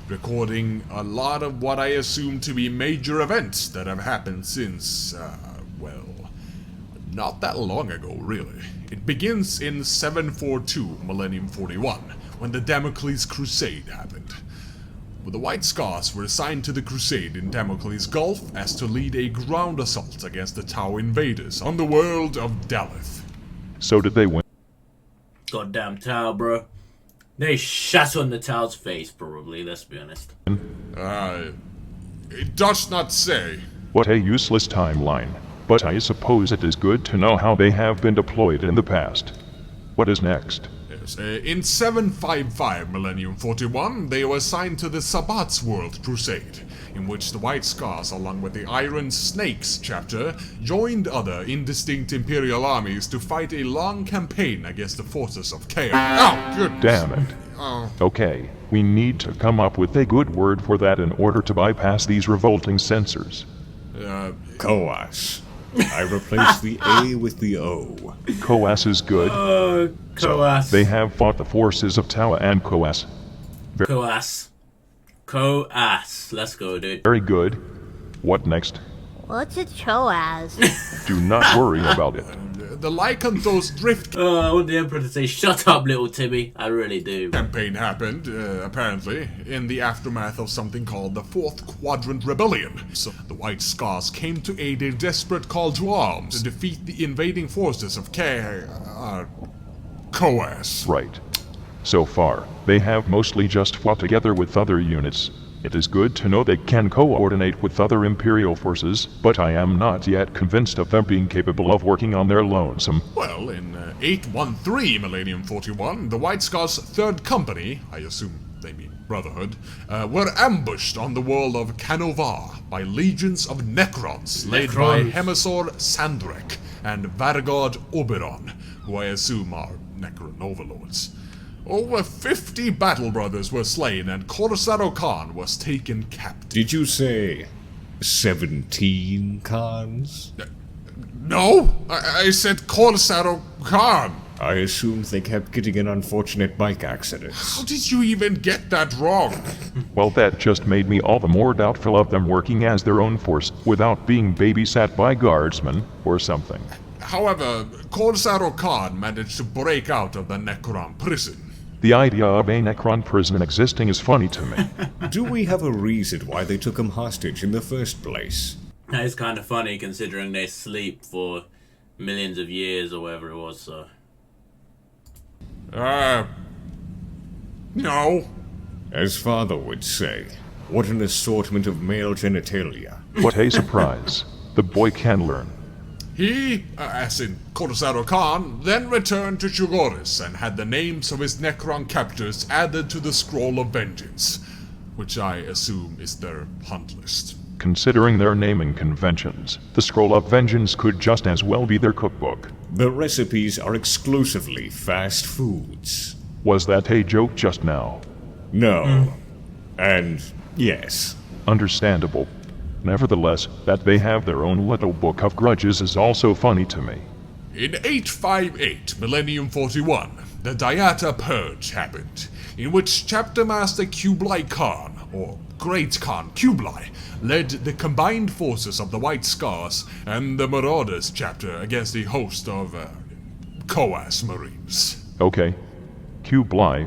recording a lot of what I assume to be major events that have happened since, well, not that long ago, really. It begins in 742 Millennium 41, when the Damocles Crusade happened. The White Scars were assigned to the crusade in Damocles Gulf as to lead a ground assault against the Tau invaders on the world of Daleth. So did they win? Goddamn Tau, bro. They shat on the Tau's face, probably, let's be honest. It does not say. What a useless timeline. But I suppose it is good to know how they have been deployed in the past. What is next? In 755 Millennium 41, they were assigned to the Sabbat's World Crusade, in which the White Scars, along with the Iron Snakes chapter, joined other indistinct Imperial armies to fight a long campaign against the forces of chaos. Oh, goodness. Damn it. Okay, we need to come up with a good word for that in order to bypass these revolting censors. Coas. I replaced the A with the O. Coas is good. Coas. So they have fought the forces of Tau and Coas. Coas. Coas. Let's go, dude. Very good. What next? What's it show as? Do not worry about it. The Lycanthos Drift I want the Emperor to say, shut up, little Timmy. I really do. campaign happened, apparently, in the aftermath of something called the Fourth Quadrant Rebellion. So the White Scars came to aid a desperate call to arms to defeat the invading forces of Coas. Right. So far, they have mostly just fought together with other units. It is good to know they can coordinate with other Imperial forces, but I am not yet convinced of them being capable of working on their lonesome. Well, in 813 Millennium 41, the White Scars' Third Company, I assume they mean Brotherhood, were ambushed on the world of Canovar by legions of Necrons, led by Hemisor Sandrek and Vargard Oberon, who I assume are Necron overlords. Over 50 battle brothers were slain and Jaghatai Khan was taken captive. Did you say 17 Khans? No, I said Jaghatai Khan. I assumed they kept getting in unfortunate bike accidents. How did you even get that wrong? Well, that just made me all the more doubtful of them working as their own force without being babysat by guardsmen or something. However, Jaghatai Khan managed to break out of the Necron prison. The idea of a Necron prison existing is funny to me. Do we have a reason why they took him hostage in the first place? That is kind of funny considering they sleep for millions of years or whatever it was, so. No. As father would say, what an assortment of male genitalia. What a surprise. The boy can learn. He, as in Jaghatai Khan, then returned to Jugoris and had the names of his Necron captors added to the Scroll of Vengeance, which I assume is their hunt list. Considering their naming conventions, the Scroll of Vengeance could just as well be their cookbook. The recipes are exclusively fast foods. Was that a joke just now? No. And yes. Understandable. Nevertheless, that they have their own little book of grudges is also funny to me. In 858 Millennium 41, the Dayata Purge happened, in which Chapter Master Kublai Khan, or Great Khan Kublai, led the combined forces of the White Scars and the Marauders chapter against a host of, Coas Marines. Okay. Kublai.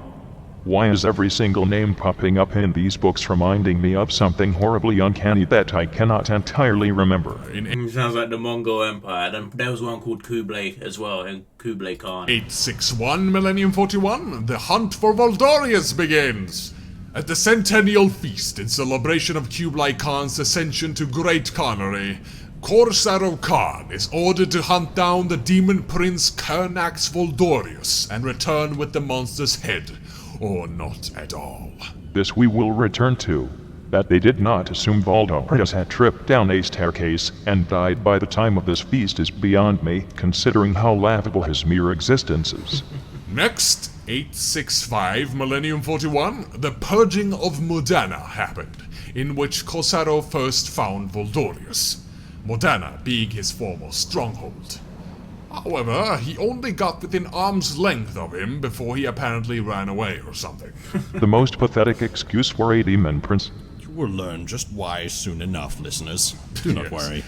Why is every single name popping up in these books reminding me of something horribly uncanny that I cannot entirely remember? Sounds like the Mongol Empire. There was one called Kublai as well, and Kublai Khan. 861 Millennium 41, the hunt for Voldorius begins! At the Centennial Feast in celebration of Kublai Khan's ascension to Great Khanery, Jaghatai Khan is ordered to hunt down the demon prince Kernax Voldorius and return with the monster's head. Or not at all. This we will return to. That they did not assume Voldorius had tripped down a staircase and died by the time of this feast is beyond me, considering how laughable his mere existence is. Next, 865 Millennium 41, the Purging of Modana happened, in which Jaghatai first found Voldorius, Modana being his former stronghold. However, he only got within arm's length of him before he apparently ran away or something. The most pathetic excuse for a demon prince. You will learn just why soon enough, listeners. Do not Yes. worry.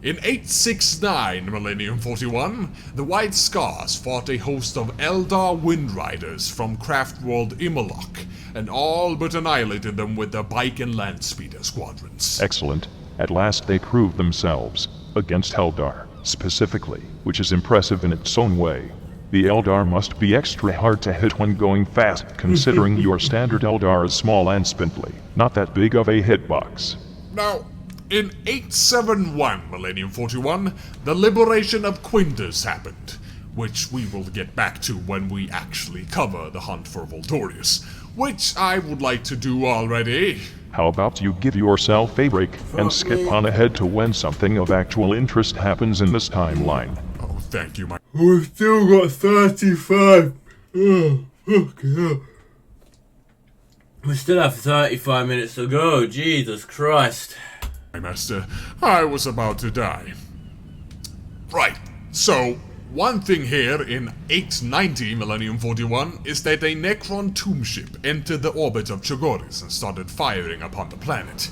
In 869 Millennium 41, the White Scars fought a host of Eldar Windriders from craft world Imolok, and all but annihilated them with their bike and land speeder squadrons. Excellent. At last they proved themselves. Against Eldar, specifically, which is impressive in its own way. The Eldar must be extra hard to hit when going fast, considering your standard Eldar is small and spindly. Not that big of a hitbox. Now, in 871 Millennium 41, the liberation of Quindus happened, which we will get back to when we actually cover the hunt for Voltorius, which I would like to do already. How about you give yourself a break and skip on ahead to when something of actual interest happens in this timeline? Oh, thank you, my... We've still got 35. Oh, fucking hell. We still have 35 minutes to go. Jesus Christ. master. I was about to die. Right, so one thing here in 890 Millennium 41 is that a Necron tomb ship entered the orbit of Chogoris and started firing upon the planet.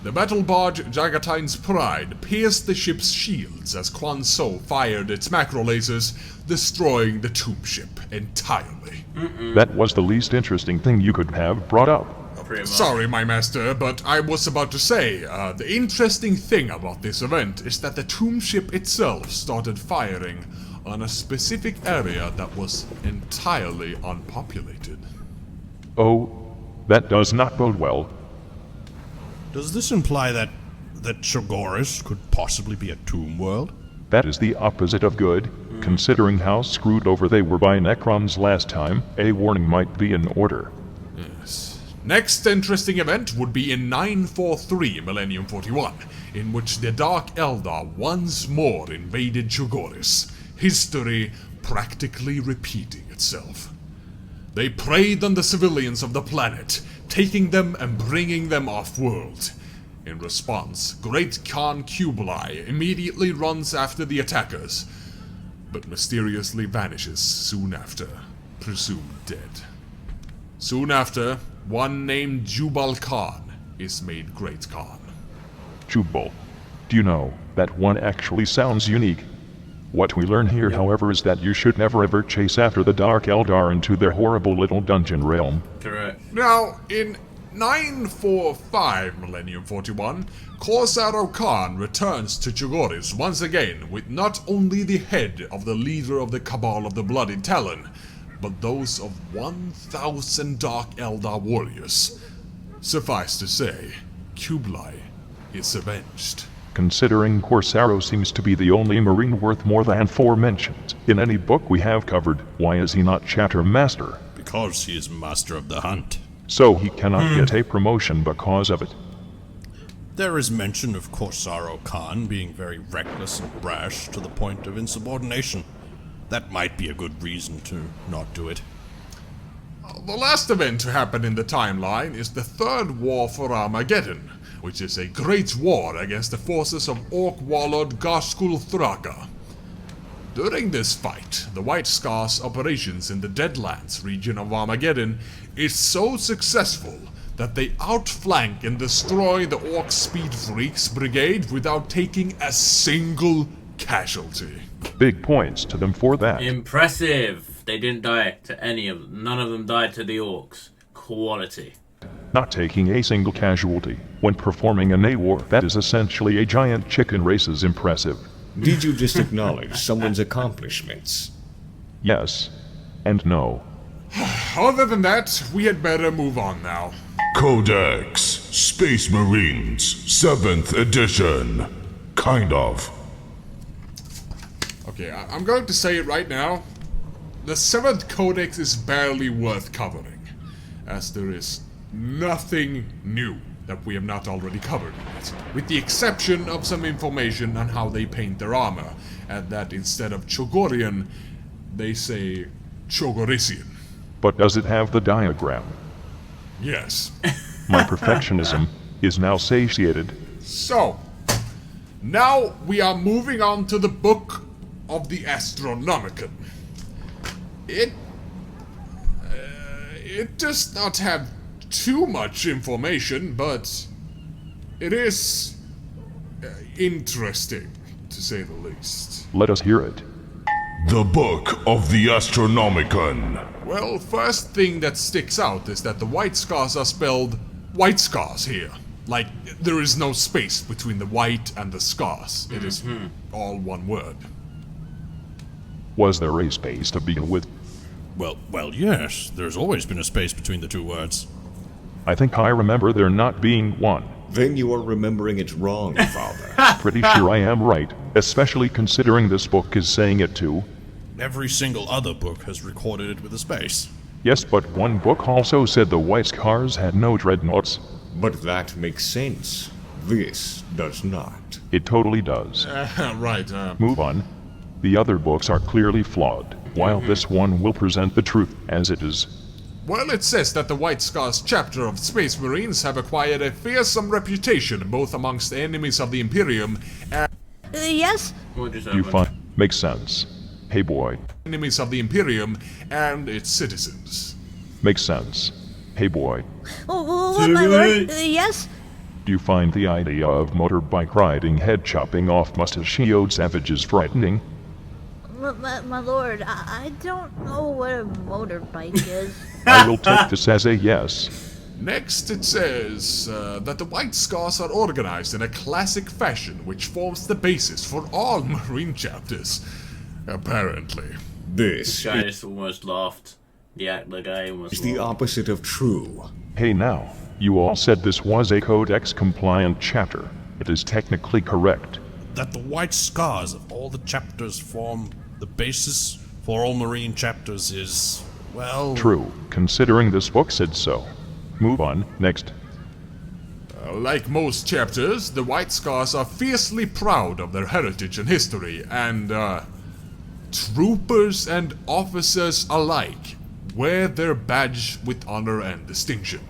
The battle barge Jaghatai's Pride pierced the ship's shields as Quan So fired its macro lasers, destroying the tomb ship entirely. That was the least interesting thing you could have brought up. Sorry, my master, but I was about to say, the interesting thing about this event is that the tomb ship itself started firing on a specific area that was entirely unpopulated. Oh, that does not bode well. Does this imply that Chogoris could possibly be a tomb world? That is the opposite of good. Considering how screwed over they were by Necrons last time, a warning might be in order. Yes. Next interesting event would be in 943 Millennium 41, in which the Dark Eldar once more invaded Chogoris, history practically repeating itself. They preyed on the civilians of the planet, taking them and bringing them off-world. In response, Great Khan Kublai immediately runs after the attackers, but mysteriously vanishes soon after, presumed dead. Soon after, one named Jubal Khan is made Great Khan. Jubal. Do you know, that one actually sounds unique. What we learn here, however, is that you should never ever chase after the Dark Eldar into their horrible little dungeon realm. Correct. Now, in 945 Millennium 41, Korsaro Khan returns to Chogoris once again with not only the head of the leader of the Cabal of the Bloody Talon, but those of 1,000 Dark Eldar warriors. Suffice to say, Kublai is avenged. Considering Corsaro seems to be the only marine worth more than 4 mentions in any book we have covered, why is he not Chatter Master? Because he is master of the hunt. So he cannot get a promotion because of it. There is mention of Korsaro Khan being very reckless and brash to the point of insubordination. That might be a good reason to not do it. The last event to happen in the timeline is the Third War for Armageddon, which is a great war against the forces of Orc warlord Garskul Thraka. During this fight, the White Scars' operations in the Deadlands region of Armageddon is so successful that they outflank and destroy the Orc Speed Freaks brigade without taking a single casualty. Big points to them for that. Impressive. They didn't die to any of them. None of them died to the orcs. Quality. Not taking a single casualty when performing an A-war that is essentially a giant chicken race is impressive. Did you just acknowledge someone's accomplishments? Yes. And no. Other than that, we had better move on now. Codex Space Marines 7th edition. Kind of. Okay, I'm going to say it right now. The 7th Codex is barely worth covering, as there is nothing new that we have not already covered in it, with the exception of some information on how they paint their armor, and that instead of Chogorian, they say Chogorisian. But does it have the diagram? Yes. My perfectionism is now satiated. So, now we are moving on to the book of the Astronomicon. It does not have too much information, but it is interesting, to say the least. Let us hear it. The Book of the Astronomicon. Well, first thing that sticks out is that the white scars are spelled white scars here. Like, there is no space between the white and the scars. It is all one word. Was there a space to begin with? Well, yes. There's always been a space between the two words. I think I remember there not being one. Then you are remembering it wrong, Father. Pretty sure I am right, especially considering this book is saying it too. Every single other book has recorded it with a space. Yes, but one book also said the white scars had no dreadnoughts. But that makes sense. This does not. It totally does. Right, Move on. The other books are clearly flawed, while this one will present the truth as it is. Well, it says that the White Scars chapter of Space Marines have acquired a fearsome reputation both amongst the enemies of the Imperium and Yes? You find makes sense. Hey boy, enemies of the Imperium and its citizens. makes sense. Hey boy, Oh, what, my lord? Yes? do you find the idea of motorbike riding head chopping off mustachioed savages frightening? My lord, I don't know what a motorbike is. I will take this as a yes. Next, it says that the White Scars are organized in a classic fashion which forms the basis for all Marine chapters. Apparently. This Guy just almost laughed. The guy almost is the laughed. opposite of true. Hey now, you all said this was a codex compliant chapter. It is technically correct. That the white scars of all the chapters form the basis for all Marine chapters is, well... True, considering this book said so. Move on, next. Like most chapters, the White Scars are fiercely proud of their heritage and history, and troopers and officers alike wear their badge with honor and distinction.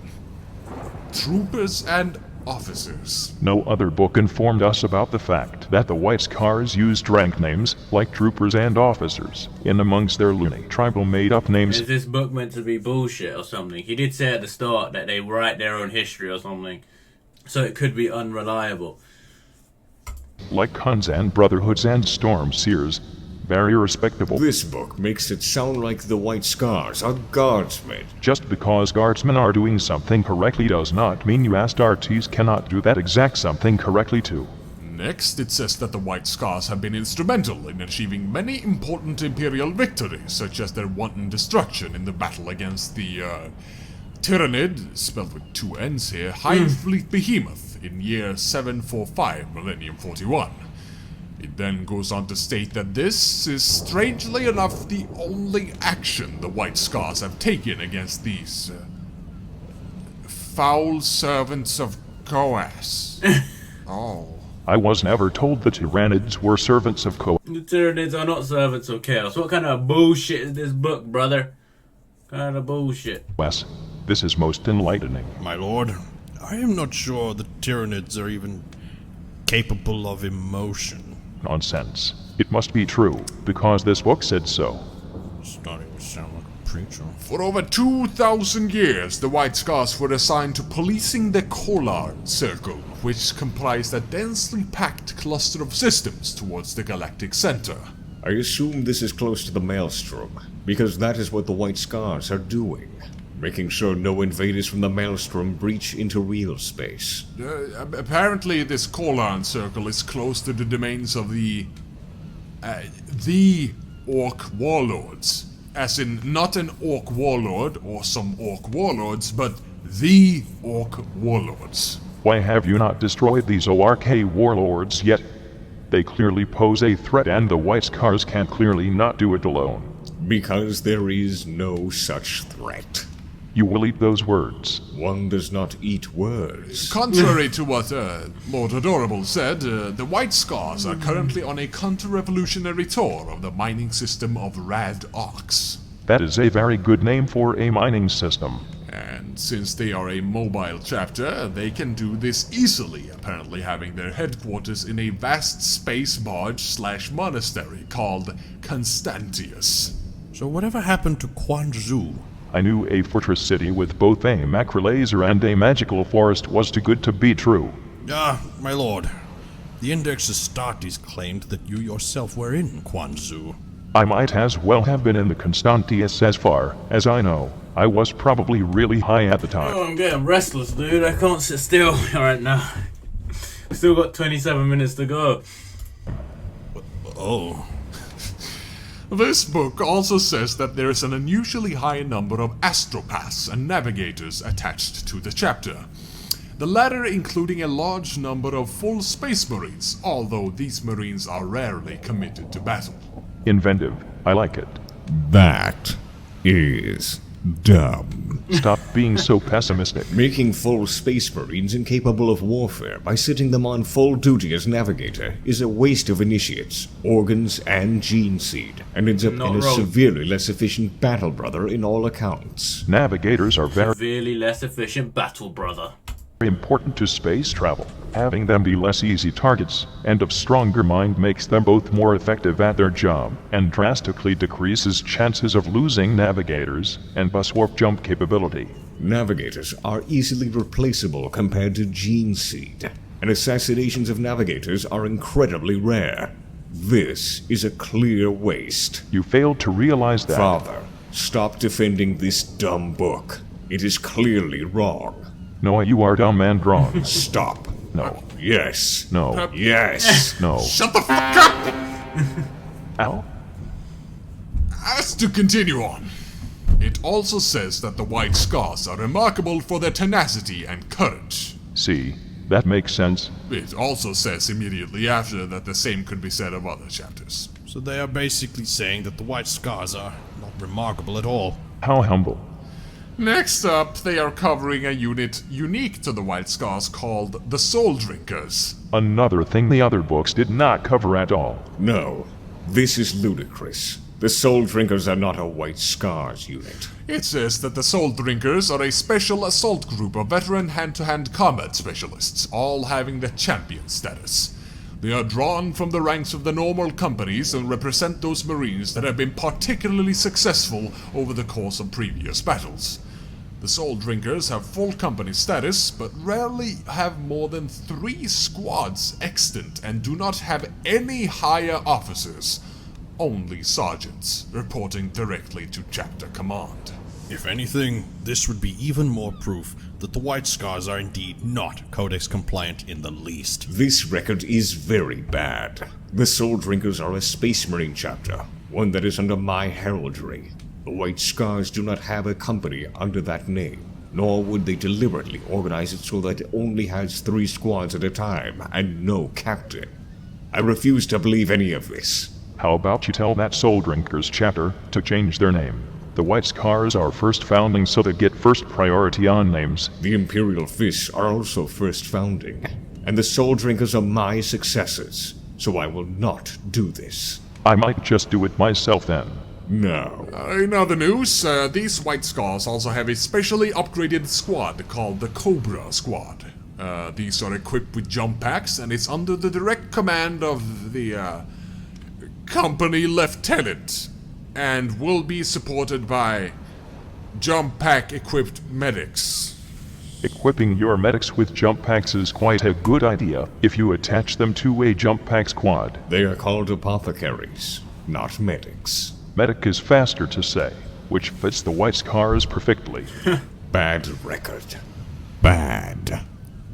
Troopers and officers. No other book informed us about the fact that the White Scars used rank names, like troopers and officers, in amongst their loony tribal made-up names. Is this book meant to be bullshit or something? He did say at the start that they write their own history or something, so it could be unreliable. Like Huns and Brotherhoods and Storm Seers. Very respectable. This book makes it sound like the White Scars are guardsmen. Just because guardsmen are doing something correctly does not mean you Astartes cannot do that exact something correctly too. Next, it says that the White Scars have been instrumental in achieving many important Imperial victories, such as their wanton destruction in the battle against the, Tyrannid, spelled with two N's here, Hive Fleet Behemoth in year 745, Millennium 41. It then goes on to state that this is, strangely enough, the only action the White Scars have taken against these foul servants of Coas. Oh. I was never told the Tyrannids were servants of Coas. The Tyranids are not servants of chaos. What kind of bullshit is this book, brother? Kind of bullshit. This is most enlightening. My lord, I am not sure the Tyranids are even capable of emotion. Nonsense. It must be true, because this book said so. Starting to sound like a preacher. For over 2,000 years, the White Scars were assigned to policing the Collard Circle, which comprised a densely packed cluster of systems towards the galactic center. I assume this is close to the Maelstrom, because that is what the White Scars are doing. Making sure no invaders from the Maelstrom breach into real space. Apparently this Collard Circle is close to the domains of the Orc Warlords. As in, not an Orc Warlord or some Orc Warlords, but the Orc Warlords. Why have you not destroyed these ORK warlords yet? They clearly pose a threat and the White Scars can clearly not do it alone. Because there is no such threat. You will eat those words. One does not eat words. Contrary to what Lord Adorable said, the White Scars are currently on a counter-revolutionary tour of the mining system of Rad Ox. That is a very good name for a mining system. And and since they are a mobile chapter, they can do this easily, apparently having their headquarters in a vast space barge/monastery called Constantius. So whatever happened to Quanzhou? I knew a fortress city with both a macrolaser and a magical forest was too good to be true. Ah, my lord. The Index Astartes claimed that you yourself were in Quanzhou. I might as well have been in the Constantius as far as I know. I was probably really high at the time. Oh, I'm getting restless, dude. I can't sit still right now. Still got 27 minutes to go. Oh. This book also says that there is an unusually high number of astropaths and navigators attached to the chapter. The latter including a large number of full space marines, although these marines are rarely committed to battle. Inventive. I like it. That is dumb. Stop being so pessimistic. Making full space marines incapable of warfare by setting them on full duty as navigator is a waste of initiates, organs, and gene seed, and ends up Not in a wrong. severely less efficient battle brother in all accounts. Navigators are very Severely less efficient battle, brother. important to space travel. Having them be less easy targets and of stronger mind makes them both more effective at their job and drastically decreases chances of losing navigators and bus warp jump capability. Navigators are easily replaceable compared to gene seed, and assassinations of navigators are incredibly rare. This is a clear waste. You failed to realize that. Father, stop defending this dumb book. It is clearly wrong. No, you are dumb and wrong. Stop. No. Yes. No. Yes. No. Shut the fuck up! Ow. As to continue on, it also says that the White Scars are remarkable for their tenacity and courage. See, that makes sense. It also says immediately after that the same could be said of other chapters. So they are basically saying that the White Scars are not remarkable at all. How humble. Next up, they are covering a unit unique to the White Scars called the Soul Drinkers. Another thing the other books did not cover at all. No. This is ludicrous. The Soul Drinkers are not a White Scars unit. It says that the Soul Drinkers are a special assault group of veteran hand-to-hand combat specialists, all having the champion status. They are drawn from the ranks of the normal companies and represent those marines that have been particularly successful over the course of previous battles. The Soul Drinkers have full company status, but rarely have more than 3 squads extant and do not have any higher officers. Only sergeants, reporting directly to chapter command. If anything, this would be even more proof that the White Scars are indeed not Codex compliant in the least. This record is very bad. The Soul Drinkers are a Space Marine chapter, one that is under my heraldry. The White Scars do not have a company under that name, nor would they deliberately organize it so that it only has 3 squads at a time and no captain. I refuse to believe any of this. How about you tell that Soul Drinkers chapter to change their name? The White Scars are first founding, so they get first priority on names. The Imperial Fists are also first founding, and the Soul Drinkers are my successors, so I will not do this. I might just do it myself then. No. In other news, these White Scars also have a specially upgraded squad called the Cobra Squad. These are equipped with jump packs, and it's under the direct command of the company lieutenant, and will be supported by jump pack equipped medics. Equipping your medics with jump packs is quite a good idea if you attach them to a jump pack squad. They are called apothecaries, not medics. Medic is faster to say, which fits the White Scars perfectly. Bad record. Bad.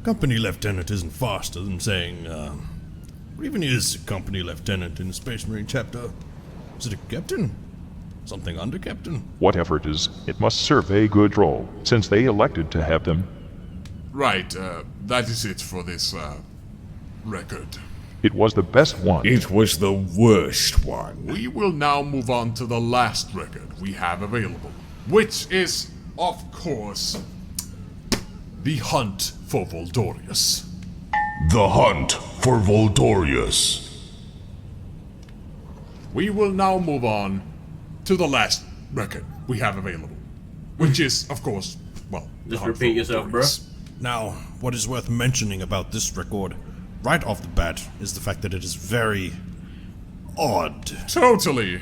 Company lieutenant isn't faster than saying, what even is a company lieutenant in a Space Marine chapter? Is it a captain? Something under captain? Whatever it is, it must serve a good role, since they elected to have them. Right, that is it for this, record. It was the best one. It was the worst one. We will now move on to the last record we have available, which is, of course, the Hunt for Voldorius. The Hunt for Voldorius. We will now move on to the last record we have available, which is, of course, well, Just repeat yourself, bro. Now, what is worth mentioning about this record, right off the bat, is the fact that it is very odd. Totally.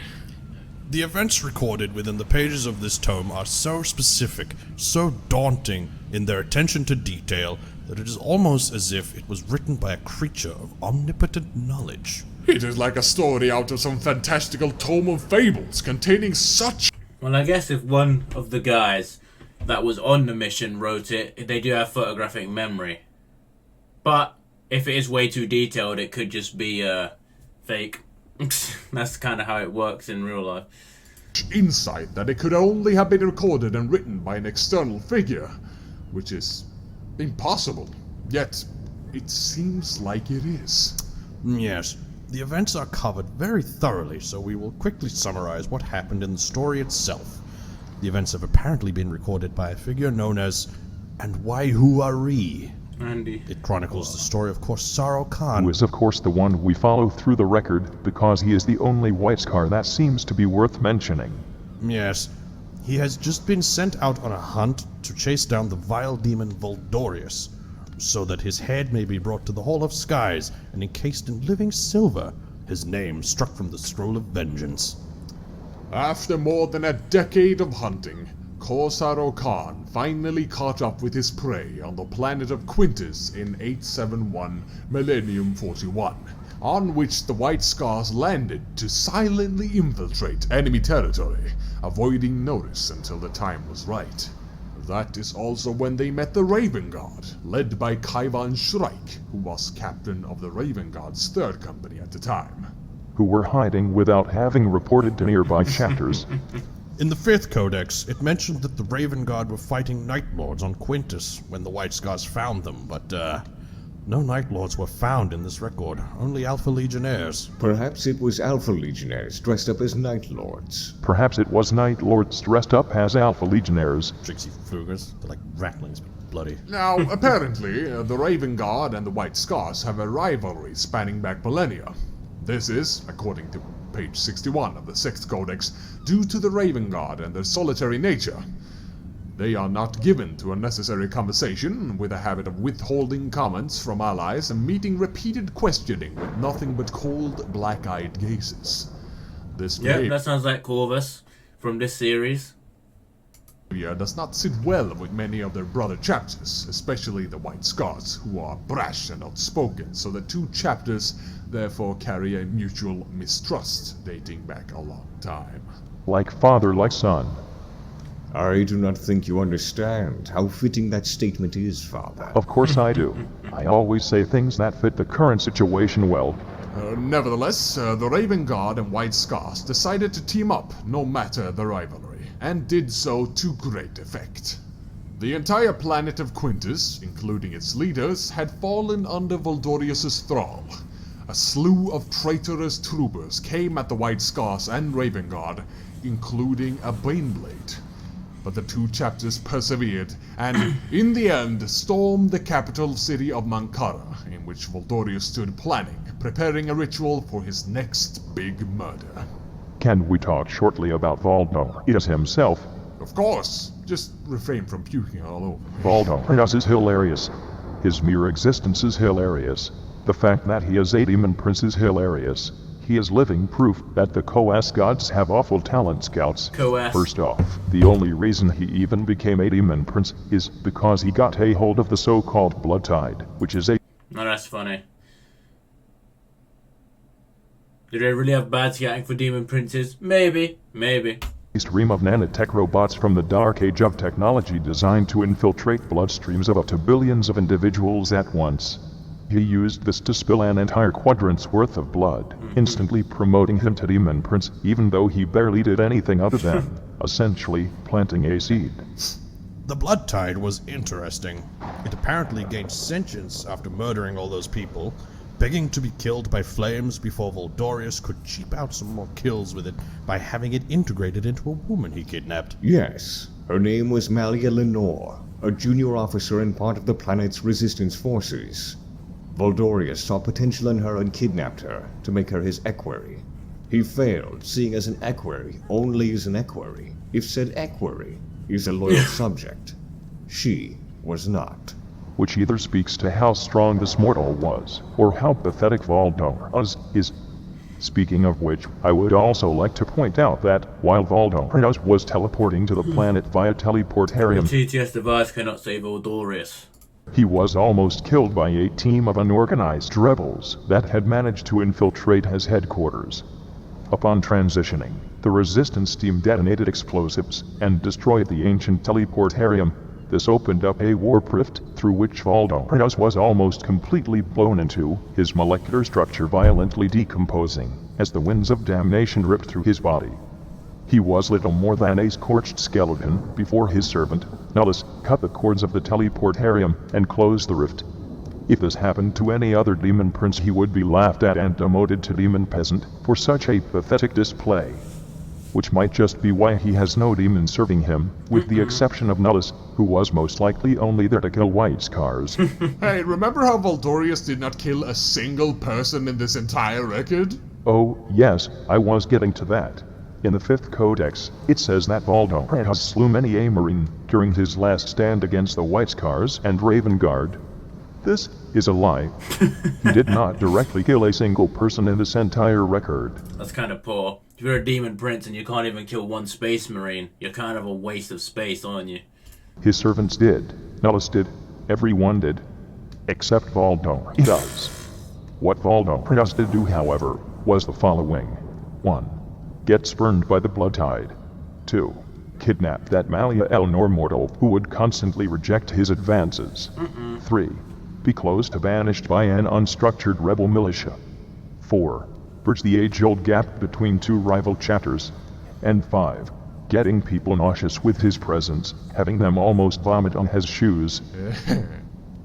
The events recorded within the pages of this tome are so specific, so daunting in their attention to detail, that it is almost as if it was written by a creature of omnipotent knowledge. It is like a story out of some fantastical tome of fables containing such... Well, I guess if one of the guys that was on the mission wrote it, they do have photographic memory. But if it is way too detailed, it could just be fake. That's kind of how it works in real life. insight that it could only have been recorded and written by an external figure, which is impossible. Yet, it seems like it is. Yes, the events are covered very thoroughly, so we will quickly summarize what happened in the story itself. The events have apparently been recorded by a figure known as Andwaihuari. Andy. It chronicles the story of Jaghatai Khan, Who is of course the one we follow through the record, because he is the only white scar that seems to be worth mentioning. Yes, he has just been sent out on a hunt to chase down the vile demon Aureus, so that his head may be brought to the Hall of Skies and encased in living silver, his name struck from the Scroll of Vengeance. After more than a decade of hunting, Jaghatai Khan finally caught up with his prey on the planet of Quintus in 871 Millennium 41, on which the White Scars landed to silently infiltrate enemy territory, avoiding notice until the time was right. That is also when they met the Raven Guard, led by Kaivan Shrike, who was captain of the Raven Guard's third company at the time. Who were hiding without having reported to nearby chapters. In the 5th Codex, it mentioned that the Raven Guard were fighting Night Lords on Quintus when the White Scars found them, but no Night Lords were found in this record, only Alpha Legionnaires. Perhaps it was Alpha Legionnaires dressed up as Night Lords. Perhaps it was Night Lords dressed up as Alpha Legionnaires. Tricksy Flugers, they're like ratlings, but bloody. Now, apparently, the Raven Guard and the White Scars have a rivalry spanning back millennia. This is, according to page 61 of the 6th Codex, due to the Raven Guard and their solitary nature. They are not given to unnecessary conversation, with a habit of withholding comments from allies and meeting repeated questioning with nothing but cold, black-eyed gazes. This Yep, that sounds like Corvus from this series. behavior does not sit well with many of their brother chapters, especially the White Scars, who are brash and outspoken, so the two chapters therefore carry a mutual mistrust dating back a long time. Like father, like son. I do not think you understand how fitting that statement is, Father. Of course I do. I always say things that fit the current situation well. Nevertheless, the Raven Guard and White Scars decided to team up, no matter the rivalry, and did so to great effect. The entire planet of Quintus, including its leaders, had fallen under Aureus' thrall. A slew of traitorous troopers came at the White Scars and Raven Guard, including a Baneblade. But the two chapters persevered, and in the end stormed the capital city of Mankara, in which Aureus stood planning, preparing a ritual for his next big murder. Can we talk shortly about Aureus himself? Of course, just refrain from puking all over. Aureus is hilarious. His mere existence is hilarious. The fact that he is a demon prince is hilarious. He is living proof that the Coas gods have awful talent, scouts. Coas. First off, the only reason he even became a demon prince is because he got a hold of the so-called blood tide, which is a... No, that's funny. Do they really have bad scouting for demon princes? Maybe. Maybe. stream of nanotech robots from the dark age of technology designed to infiltrate bloodstreams of up to billions of individuals at once. He used this to spill an entire quadrant's worth of blood, instantly promoting him to Demon Prince, even though he barely did anything other than, essentially, planting a seed. The blood tide was interesting. It apparently gained sentience after murdering all those people, begging to be killed by flames before Aureus could cheap out some more kills with it by having it integrated into a woman he kidnapped. Yes, her name was Malia Lenore, a junior officer and part of the planet's resistance forces. Aureus saw potential in her and kidnapped her to make her his equerry. He failed, seeing as an equerry only is an equerry if said equerry is a loyal subject. She was not. Which either speaks to how strong this mortal was, or how pathetic Valdoras is. Speaking of which, I would also like to point out that, while Valdoras was teleporting to the planet via The teleportarium, TTS device cannot save Aureus. he was almost killed by a team of unorganized rebels that had managed to infiltrate his headquarters. Upon transitioning, the resistance team detonated explosives and destroyed the ancient teleportarium. This opened up a warp rift through which Valdoras was almost completely blown into, his molecular structure violently decomposing as the winds of damnation ripped through his body. He was little more than a scorched skeleton before his servant, Nullus, cut the cords of the teleportarium and closed the rift. If this happened to any other demon prince, he would be laughed at and demoted to demon peasant for such a pathetic display. Which might just be why he has no demon serving him, with the exception of Nullus, who was most likely only there to kill white scars. Hey, remember how Valdorius did not kill a single person in this entire record? Oh, yes, I was getting to that. In the 5th Codex, it says that Valdoras slew many a marine during his last stand against the White Scars and Raven Guard. This is a lie. He did not directly kill a single person in this entire record. That's kind of poor. If you're a demon prince and you can't even kill one space marine, you're kind of a waste of space, aren't you? His servants did, Nullus did, everyone did, except Valdoras. What Valdoras did do, however, was the following. 1. Get spurned by the blood tide. 2. Kidnap that Malia Elnor mortal who would constantly reject his advances. 3. Be close to banished by an unstructured rebel militia. 4. Bridge the age-old gap between two rival chapters. And 5. Getting people nauseous with his presence, having them almost vomit on his shoes.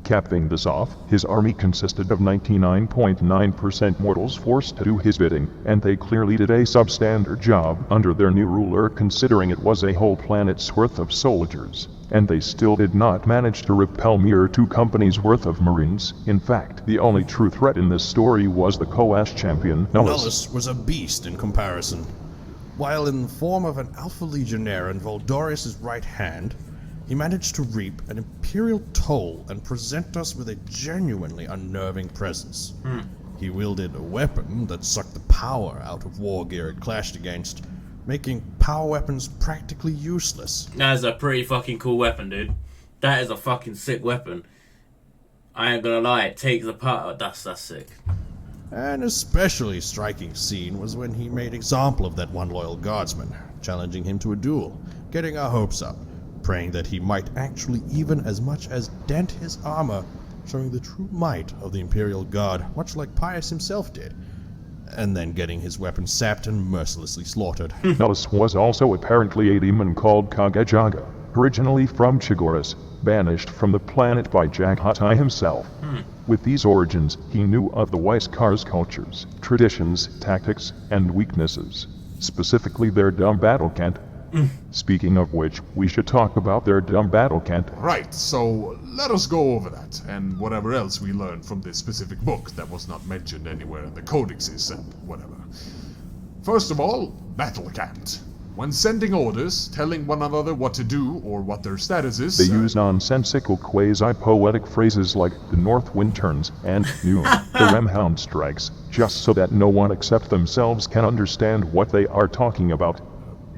Capping this off, his army consisted of 99.9% mortals forced to do his bidding, and they clearly did a substandard job under their new ruler, considering it was a whole planet's worth of soldiers. And they still did not manage to repel mere 2 companies worth of marines. In fact, the only true threat in this story was the Coash champion, Nullus. Nullus was a beast in comparison. While in the form of an Alpha Legionnaire and Valdorius' right hand, he managed to reap an imperial toll and present us with a genuinely unnerving presence. He wielded a weapon that sucked the power out of war gear it clashed against, making power weapons practically useless. That is a pretty fucking cool weapon, dude. That is a fucking sick weapon. I ain't gonna lie, it takes the power. That's sick. An especially striking scene was when he made example of that one loyal guardsman, challenging him to a duel, getting our hopes up, praying that he might actually even as much as dent his armor, showing the true might of the Imperial Guard, much like Pius himself did, and then getting his weapon sapped and mercilessly slaughtered. Nullus was also apparently a demon called Kagajaga, originally from Chigoris, banished from the planet by Jaghatai himself. With these origins, he knew of the White Scars' cultures, traditions, tactics, and weaknesses, specifically their dumb battle cant. Speaking of which, we should talk about their dumb battle cant. Right, so let us go over that, and whatever else we learned from this specific book that was not mentioned anywhere in the codexes and whatever. First of all, battle cant. When sending orders, telling one another what to do or what their status is... They use nonsensical quasi-poetic phrases like the north wind turns and noon, the remhound strikes, just so that no one except themselves can understand what they are talking about.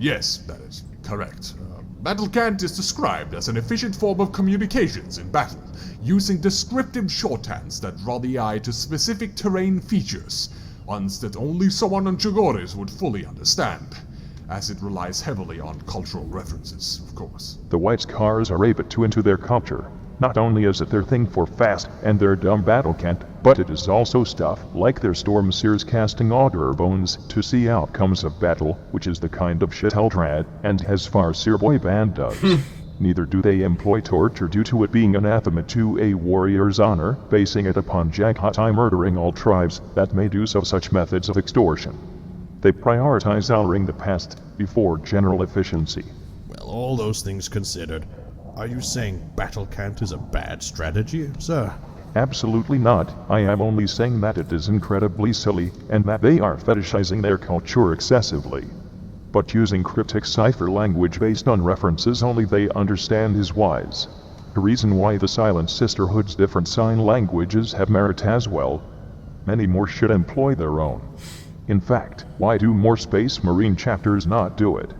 Yes, that is correct. Battle cant is described as an efficient form of communications in battle, using descriptive shorthands that draw the eye to specific terrain features, ones that only someone on Chigoris would fully understand, as it relies heavily on cultural references, of course. The White Scars are a bit too into their culture. Not only is it their thing for fast and their dumb battle cant, but it is also stuff like their storm seers casting augurer bones to see outcomes of battle, which is the kind of shit Eldrad and Hezfar Seer boy band does. Neither do they employ torture due to it being anathema to a warrior's honor, basing it upon Jaghatai murdering all tribes that made use of such methods of extortion. They prioritize honoring the past before general efficiency. Well, all those things considered, are you saying battle cant is a bad strategy, sir? Absolutely not. I am only saying that it is incredibly silly, and that they are fetishizing their culture excessively. But using cryptic cipher language based on references only they understand is wise. The reason why the Silent Sisterhood's different sign languages have merit as well. Many more should employ their own. In fact, why do more Space Marine chapters not do it?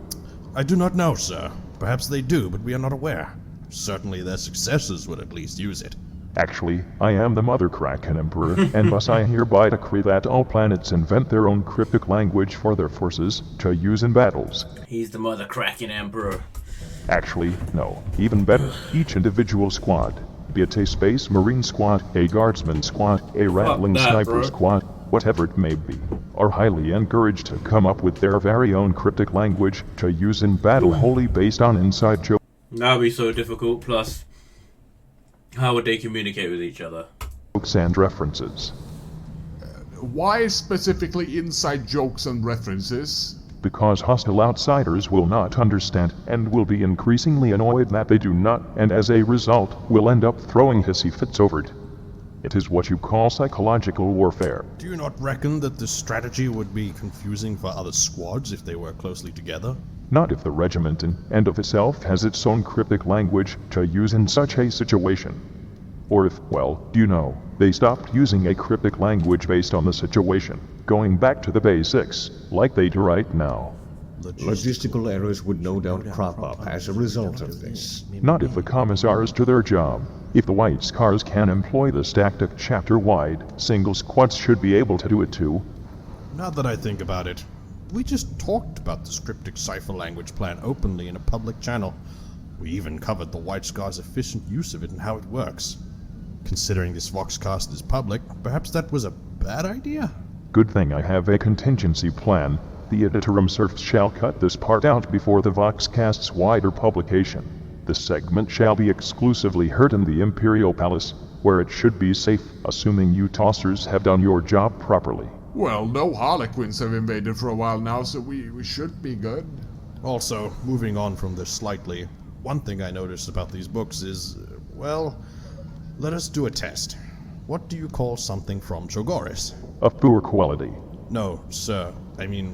I do not know, sir. Perhaps they do, but we are not aware. Certainly their successors would at least use it. Actually, I am the Mother Kraken Emperor, and thus I hereby decree that all planets invent their own cryptic language for their forces to use in battles. He's the Mother Kraken Emperor. Actually, no. Even better, each individual squad, be it a Space Marine squad, a Guardsman squad, a Rattling Sniper squad, whatever it may be, are highly encouraged to come up with their very own cryptic language to use in battle wholly based on inside jokes. That'd be so difficult, plus, how would they communicate with each other? And references. Why specifically inside jokes and references? Because hostile outsiders will not understand and will be increasingly annoyed that they do not, and as a result, will end up throwing hissy fits over it. It is what you call psychological warfare. Do you not reckon that this strategy would be confusing for other squads if they work closely together? Not if the regiment in and of itself has its own cryptic language to use in such a situation. Or if, well, do you know, they stopped using a cryptic language based on the situation, going back to the basics, like they do right now. Logistical errors would no doubt crop up as a result of this. Not if the commissars do their job. If the White Scars can employ the tactic chapter-wide, single squads should be able to do it too. Now that I think about it, we just talked about the cryptic cipher language plan openly in a public channel. We even covered the White Scars' efficient use of it and how it works. Considering this Voxcast is public, perhaps that was a bad idea? Good thing I have a contingency plan. The Editorum Surf shall cut this part out before the Voxcast's wider publication. This segment shall be exclusively heard in the Imperial Palace, where it should be safe, assuming you tossers have done your job properly. Well, no Harlequins have invaded for a while now, so we should be good. Also, moving on from this slightly, one thing I noticed about these books is, well, let us do a test. What do you call something from Chogoris? Of poor quality. No, sir. I mean,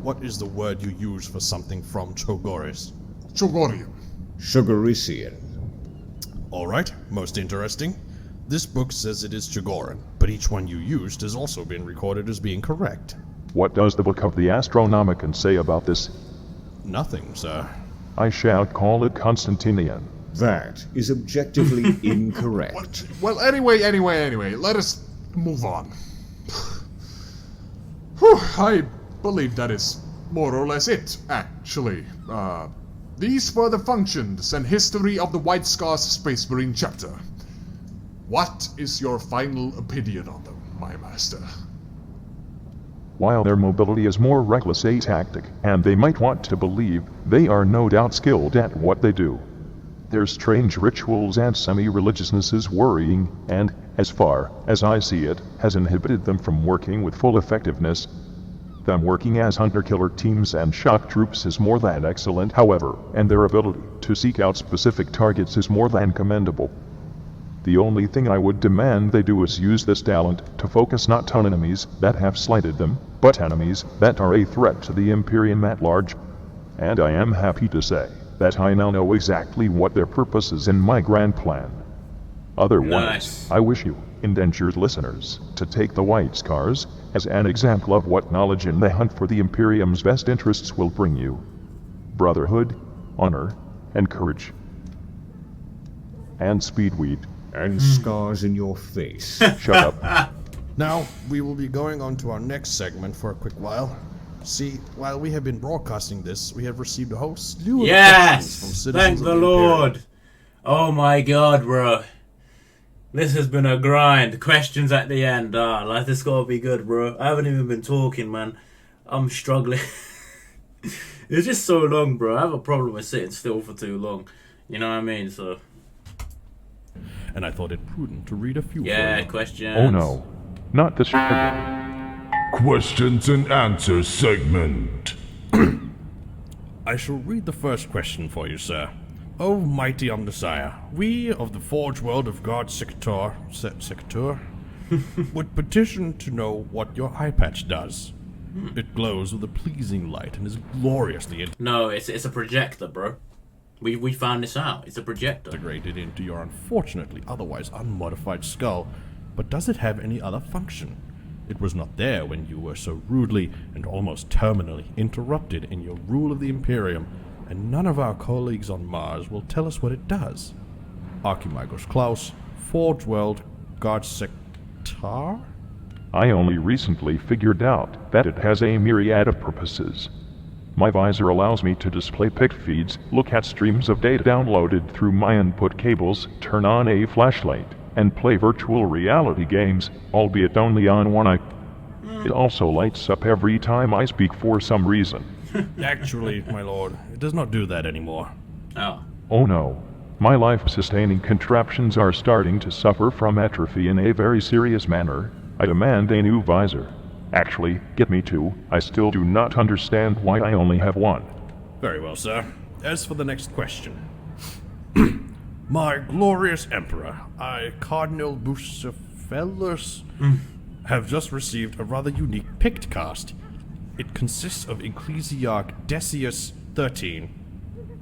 what is the word you use for something from Chogoris? Chogorian. Sugarician. Alright, most interesting. This book says it is Chogoran, but each one you used has also been recorded as being correct. What does the Book of the Astronomicon say about this? Nothing, sir. I shall call it Constantinian. That is objectively incorrect. Well, anyway, let us move on. Whew, I believe that is more or less it, actually. These were the functions and history of the White Scars Space Marine chapter. What is your final opinion on them, my master? While their mobility is more reckless a tactic, and they might want to believe, they are no doubt skilled at what they do. Their strange rituals and semi-religiousness is worrying, and, as far as I see it, has inhibited them from working with full effectiveness. Them working as hunter-killer teams and shock troops is more than excellent, however, and their ability to seek out specific targets is more than commendable. The only thing I would demand they do is use this talent to focus not on enemies that have slighted them, but enemies that are a threat to the Imperium at large. And I am happy to say that I now know exactly what their purpose is in my grand plan. Otherwise, Nice. I wish you, indentured listeners, to take the White Scars as an example of what knowledge in the hunt for the Imperium's best interests will bring you. Brotherhood, honor, and courage. And speedweed. And scars in your face. Shut up. Now, we will be going on to our next segment for a quick while. See, while we have been broadcasting this, we have received a whole slew of questions from Yes! citizens Thank of the Imperium. Lord! Oh my god, bro. This has been a grind. Questions at the end. Like, this gotta be good, bro. I haven't even been talking, man. I'm struggling. It's just so long, bro. I have a problem with sitting still for too long. You know what I mean? So, And I thought it prudent to read a few. yeah, for you. questions. Oh no. Not this again. Questions and answers segment. I shall read the first question for you, sir. O mighty Omnissiah, we of the Forge World of God Sector would petition to know what your eye patch does. It glows with a pleasing light and is gloriously No, it's a projector, bro. We found this out. It's a projector. Integrated into your unfortunately otherwise unmodified skull, but does it have any other function? It was not there when you were so rudely and almost terminally interrupted in your rule of the Imperium, and none of our colleagues on Mars will tell us what it does. Archimagos Klaus, Forge World, Guard Sector? I only recently figured out that it has a myriad of purposes. My visor allows me to display pic feeds, look at streams of data downloaded through my input cables, turn on a flashlight, and play virtual reality games, albeit only on one eye. It also lights up every time I speak for some reason. Actually, my lord, it does not do that anymore. Oh no. My life-sustaining contraptions are starting to suffer from atrophy in a very serious manner. I demand a new visor. Actually, get me two. I still do not understand why I only have one. Very well, sir. As for the next question. My glorious emperor, I, Cardinal Bucephalus, have just received a rather unique pict cast. It consists of Ecclesiarch Decius 13,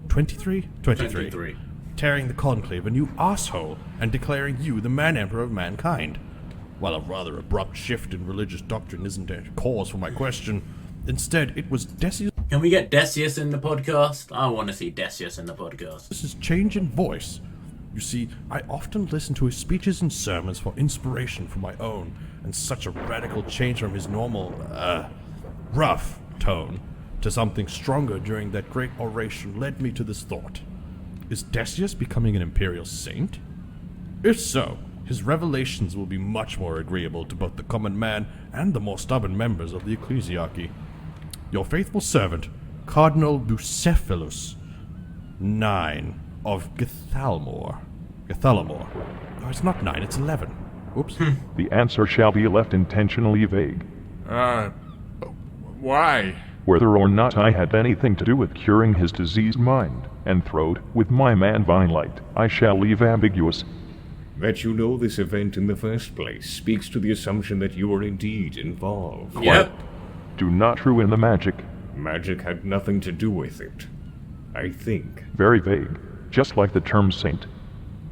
23? 23. Tearing the conclave a new asshole and declaring you the man-emperor of mankind. While a rather abrupt shift in religious doctrine isn't a cause for my question, instead it was Decius' Can we get Decius in the podcast? I want to see Decius in the podcast. change in voice. You see, I often listen to his speeches and sermons for inspiration for my own, and such a radical change from his normal, rough tone to something stronger during that great oration led me to this thought. Is Decius becoming an imperial saint? If so, his revelations will be much more agreeable to both the common man and the more stubborn members of the ecclesiarchy. Your faithful servant, Cardinal Bucephalus, 9 of Githalmore. No, it's not 9, it's 11. Oops. The answer shall be left intentionally vague. Why? Whether or not I had anything to do with curing his diseased mind and throat with my man Vinelight, I shall leave ambiguous. That you know this event in the first place speaks to the assumption that you are indeed involved. Yep. Do not ruin the magic. Magic had nothing to do with it, I think. Very vague, just like the term saint.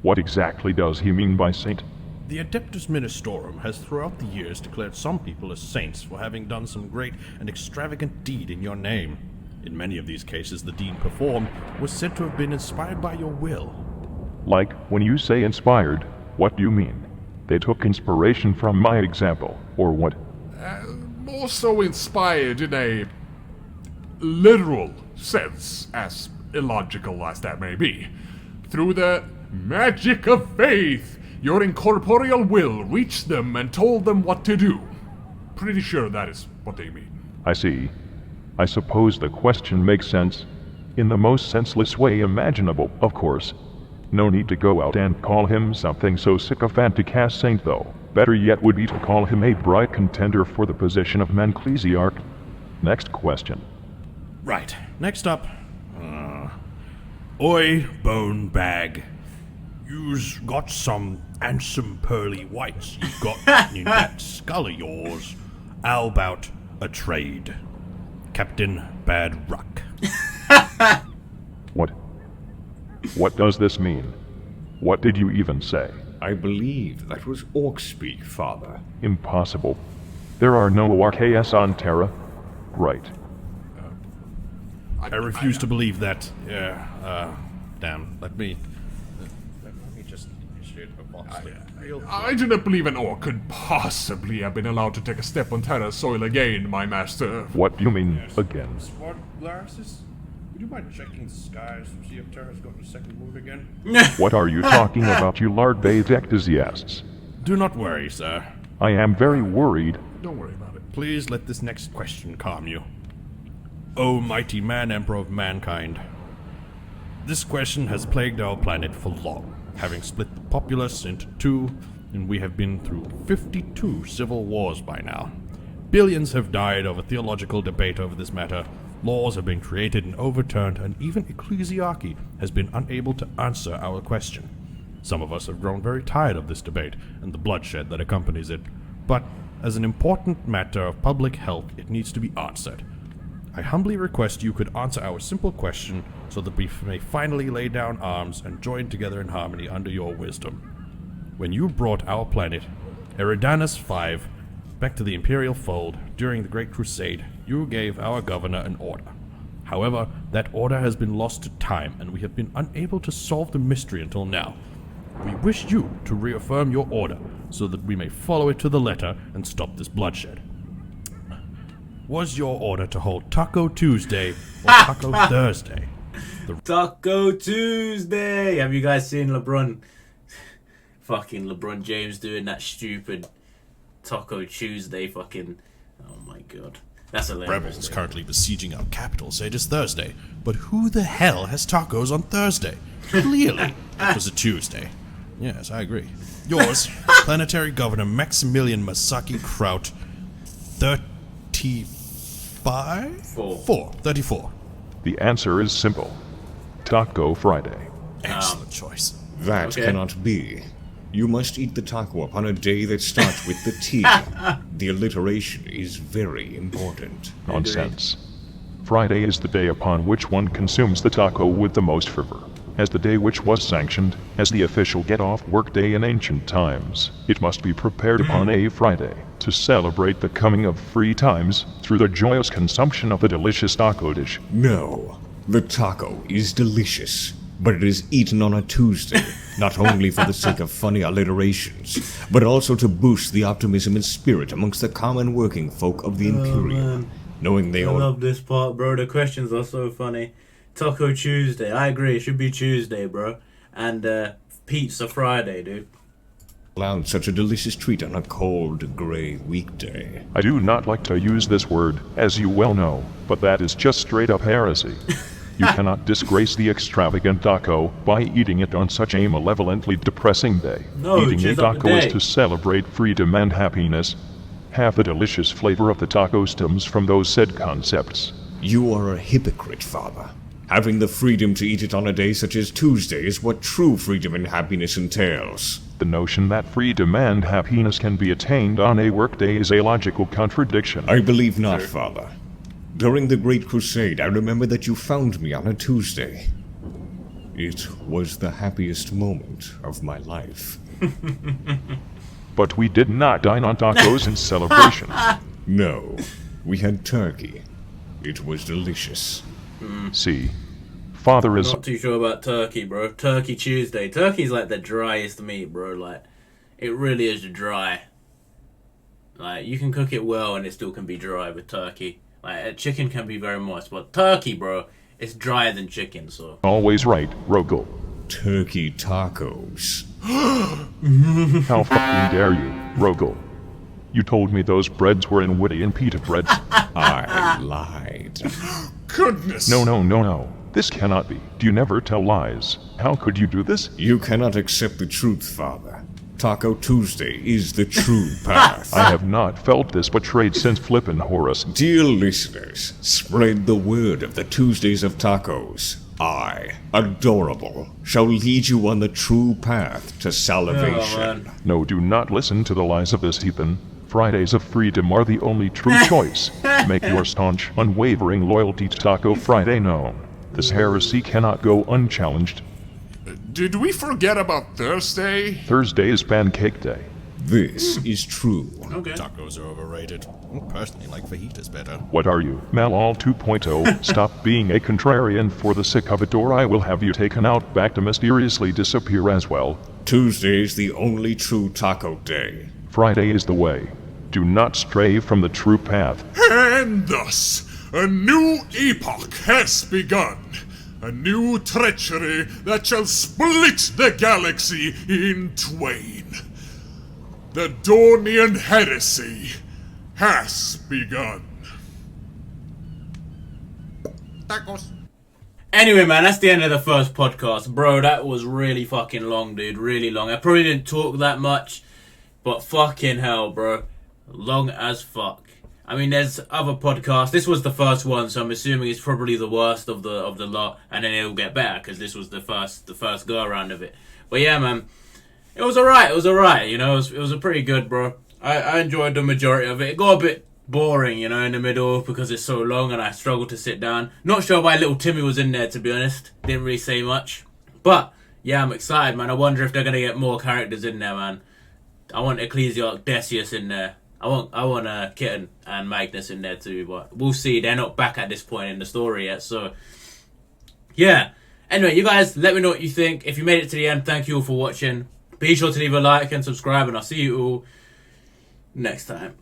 What exactly does he mean by saint? The Adeptus Ministorum has throughout the years declared some people as saints for having done some great and extravagant deed in your name. In many of these cases, the deed performed was said to have been inspired by your will. Like, when you say inspired, what do you mean? They took inspiration from my example, or what? More so inspired in a literal sense, as illogical as that may be. Through the magic of faith, your incorporeal will reached them and told them what to do. Pretty sure that is what they mean. I see. I suppose the question makes sense. In the most senseless way imaginable, of course. No need to go out and call him something so sycophantic as saint, though. Better yet would be to call him a bright contender for the position of Manclesiarch. Next question. Right, next up. Oi, bone bag. You's got some handsome pearly whites you got in that skull of yours. How about a trade? Captain Bad Ruck. What does this mean? What did you even say? I believe that was orc speak, Father. Impossible. There are no RKS on Terra. Right. I refuse to believe that. Damn, let me just initiate a box. I do not believe an orc could possibly have been allowed to take a step on Terra's soil again, my master. What do you mean, again? Smart glasses? Would you mind checking the skies to see if Terra's got a second moon again? What are you talking about, you lard-bathed enthusiasts? Do not worry, sir. I am very worried. Don't worry about it. Please let this next question calm you. O mighty man emperor of mankind. This question has plagued our planet for long, having split the populace into two, and we have been through 52 civil wars by now. Billions have died over theological debate over this matter. Laws have been created and overturned, and even ecclesiarchy has been unable to answer our question. Some of us have grown very tired of this debate and the bloodshed that accompanies it, but as an important matter of public health, it needs to be answered. I humbly request you could answer our simple question, so that we may finally lay down arms and join together in harmony under your wisdom. When you brought our planet, Eridanus V, back to the Imperial fold during the Great Crusade, you gave our governor an order. However, that order has been lost to time, and we have been unable to solve the mystery until now. We wish you to reaffirm your order, so that we may follow it to the letter and stop this bloodshed. Was your order to hold Taco Tuesday or Taco Thursday? Taco Tuesday! Have you guys seen fucking LeBron James doing that stupid Taco Tuesday fucking... Oh my god. That's hilarious. Rebels currently besieging our capital say it is Thursday, but who the hell has tacos on Thursday? Clearly, it was a Tuesday. Yes, I agree. Yours, Planetary Governor Maximilian Masaki Kraut, 35? 34. The answer is simple. Taco Friday. Excellent choice. That Okay. cannot be. You must eat the taco upon a day that starts with the T. The alliteration is very important. Nonsense. Friday is the day upon which one consumes the taco with the most fervor, as the day which was sanctioned as the official get-off work day in ancient times. It must be prepared upon a Friday to celebrate the coming of free times through the joyous consumption of the delicious taco dish. No, the taco is delicious, but it is eaten on a Tuesday, not only for the sake of funny alliterations, but also to boost the optimism and spirit amongst the common working folk of the Imperium, knowing they I all... love this part, bro. The questions are so funny. Taco Tuesday. I agree. It should be Tuesday, bro. And Pizza Friday, dude. allowed such a delicious treat on a cold, gray weekday. I do not like to use this word, as you well know, but that is just straight up heresy. You cannot disgrace the extravagant taco by eating it on such a malevolently depressing day. No, Eating a cheers up the taco is day. to celebrate freedom and happiness. Half the delicious flavor of the taco stems from those said concepts. You are a hypocrite, Father. Having the freedom to eat it on a day such as Tuesday is what true freedom and happiness entails. The notion that freedom and happiness can be attained on a workday is a logical contradiction. I believe not, Father. During the Great Crusade, I remember that you found me on a Tuesday. It was the happiest moment of my life. But we did not dine on tacos in celebration. No, we had turkey. It was delicious. See, Father is... Not too sure about turkey, bro. Turkey Tuesday. Turkey's like the driest meat, bro. Like, it really is dry. Like, you can cook it well and it still can be dry with turkey. Like, a chicken can be very moist, but turkey, bro, it's drier than chicken, so... always right, Rogel. Turkey tacos. How fucking dare you, Rogel? You told me those breads were in witty and pita bread. I lied. Goodness! No. This cannot be. Do you never tell lies? How could you do this? You cannot accept the truth, Father. Taco Tuesday is the true path. I have not felt this betrayed since flippin' Horus. Dear listeners, spread the word of the Tuesdays of Tacos. I, adorable, shall lead you on the true path to salvation. man. No, do not listen to the lies of this heathen. Fridays of freedom are the only true choice. Make your staunch, unwavering loyalty to Taco Friday known. This heresy cannot go unchallenged. Did we forget about Thursday? Thursday is Pancake Day. This is true. Okay. Tacos are overrated. I personally like fajitas better. What are you, Malal 2.0? Stop being a contrarian for the sick of it, or I will have you taken out back to mysteriously disappear as well. Tuesday is the only true taco day. Friday is the way. Do not stray from the true path. And thus, a new epoch has begun. A new treachery that shall split the galaxy in twain. The Dornian heresy has begun. Tacos. Anyway, man, that's the end of the first podcast. Bro, that was really fucking long, dude. Really long. I probably didn't talk that much, but fucking hell, bro. Long as fuck. I mean, there's other podcasts. This was the first one, so I'm assuming it's probably the worst of the lot, and then it'll get better because this was the first go around of it. But yeah, man, it was alright. You know, it was a pretty good, bro. I enjoyed the majority of it. It got a boring, you know, in the middle because it's so long and I struggled to sit down. Not sure why little Timmy was in there, to be honest. Didn't really say much. But, yeah, I'm excited, man. I wonder if they're going to get more characters in there, man. I want Ecclesiarch Decius in there. I want Kitten and Magnus in there too, but we'll see. They're not back at this point in the story yet, so... Yeah. Anyway, you guys, let me know what you think. If you made it to the end, thank you all for watching. Be sure to leave a like and subscribe, and I'll see you all next time.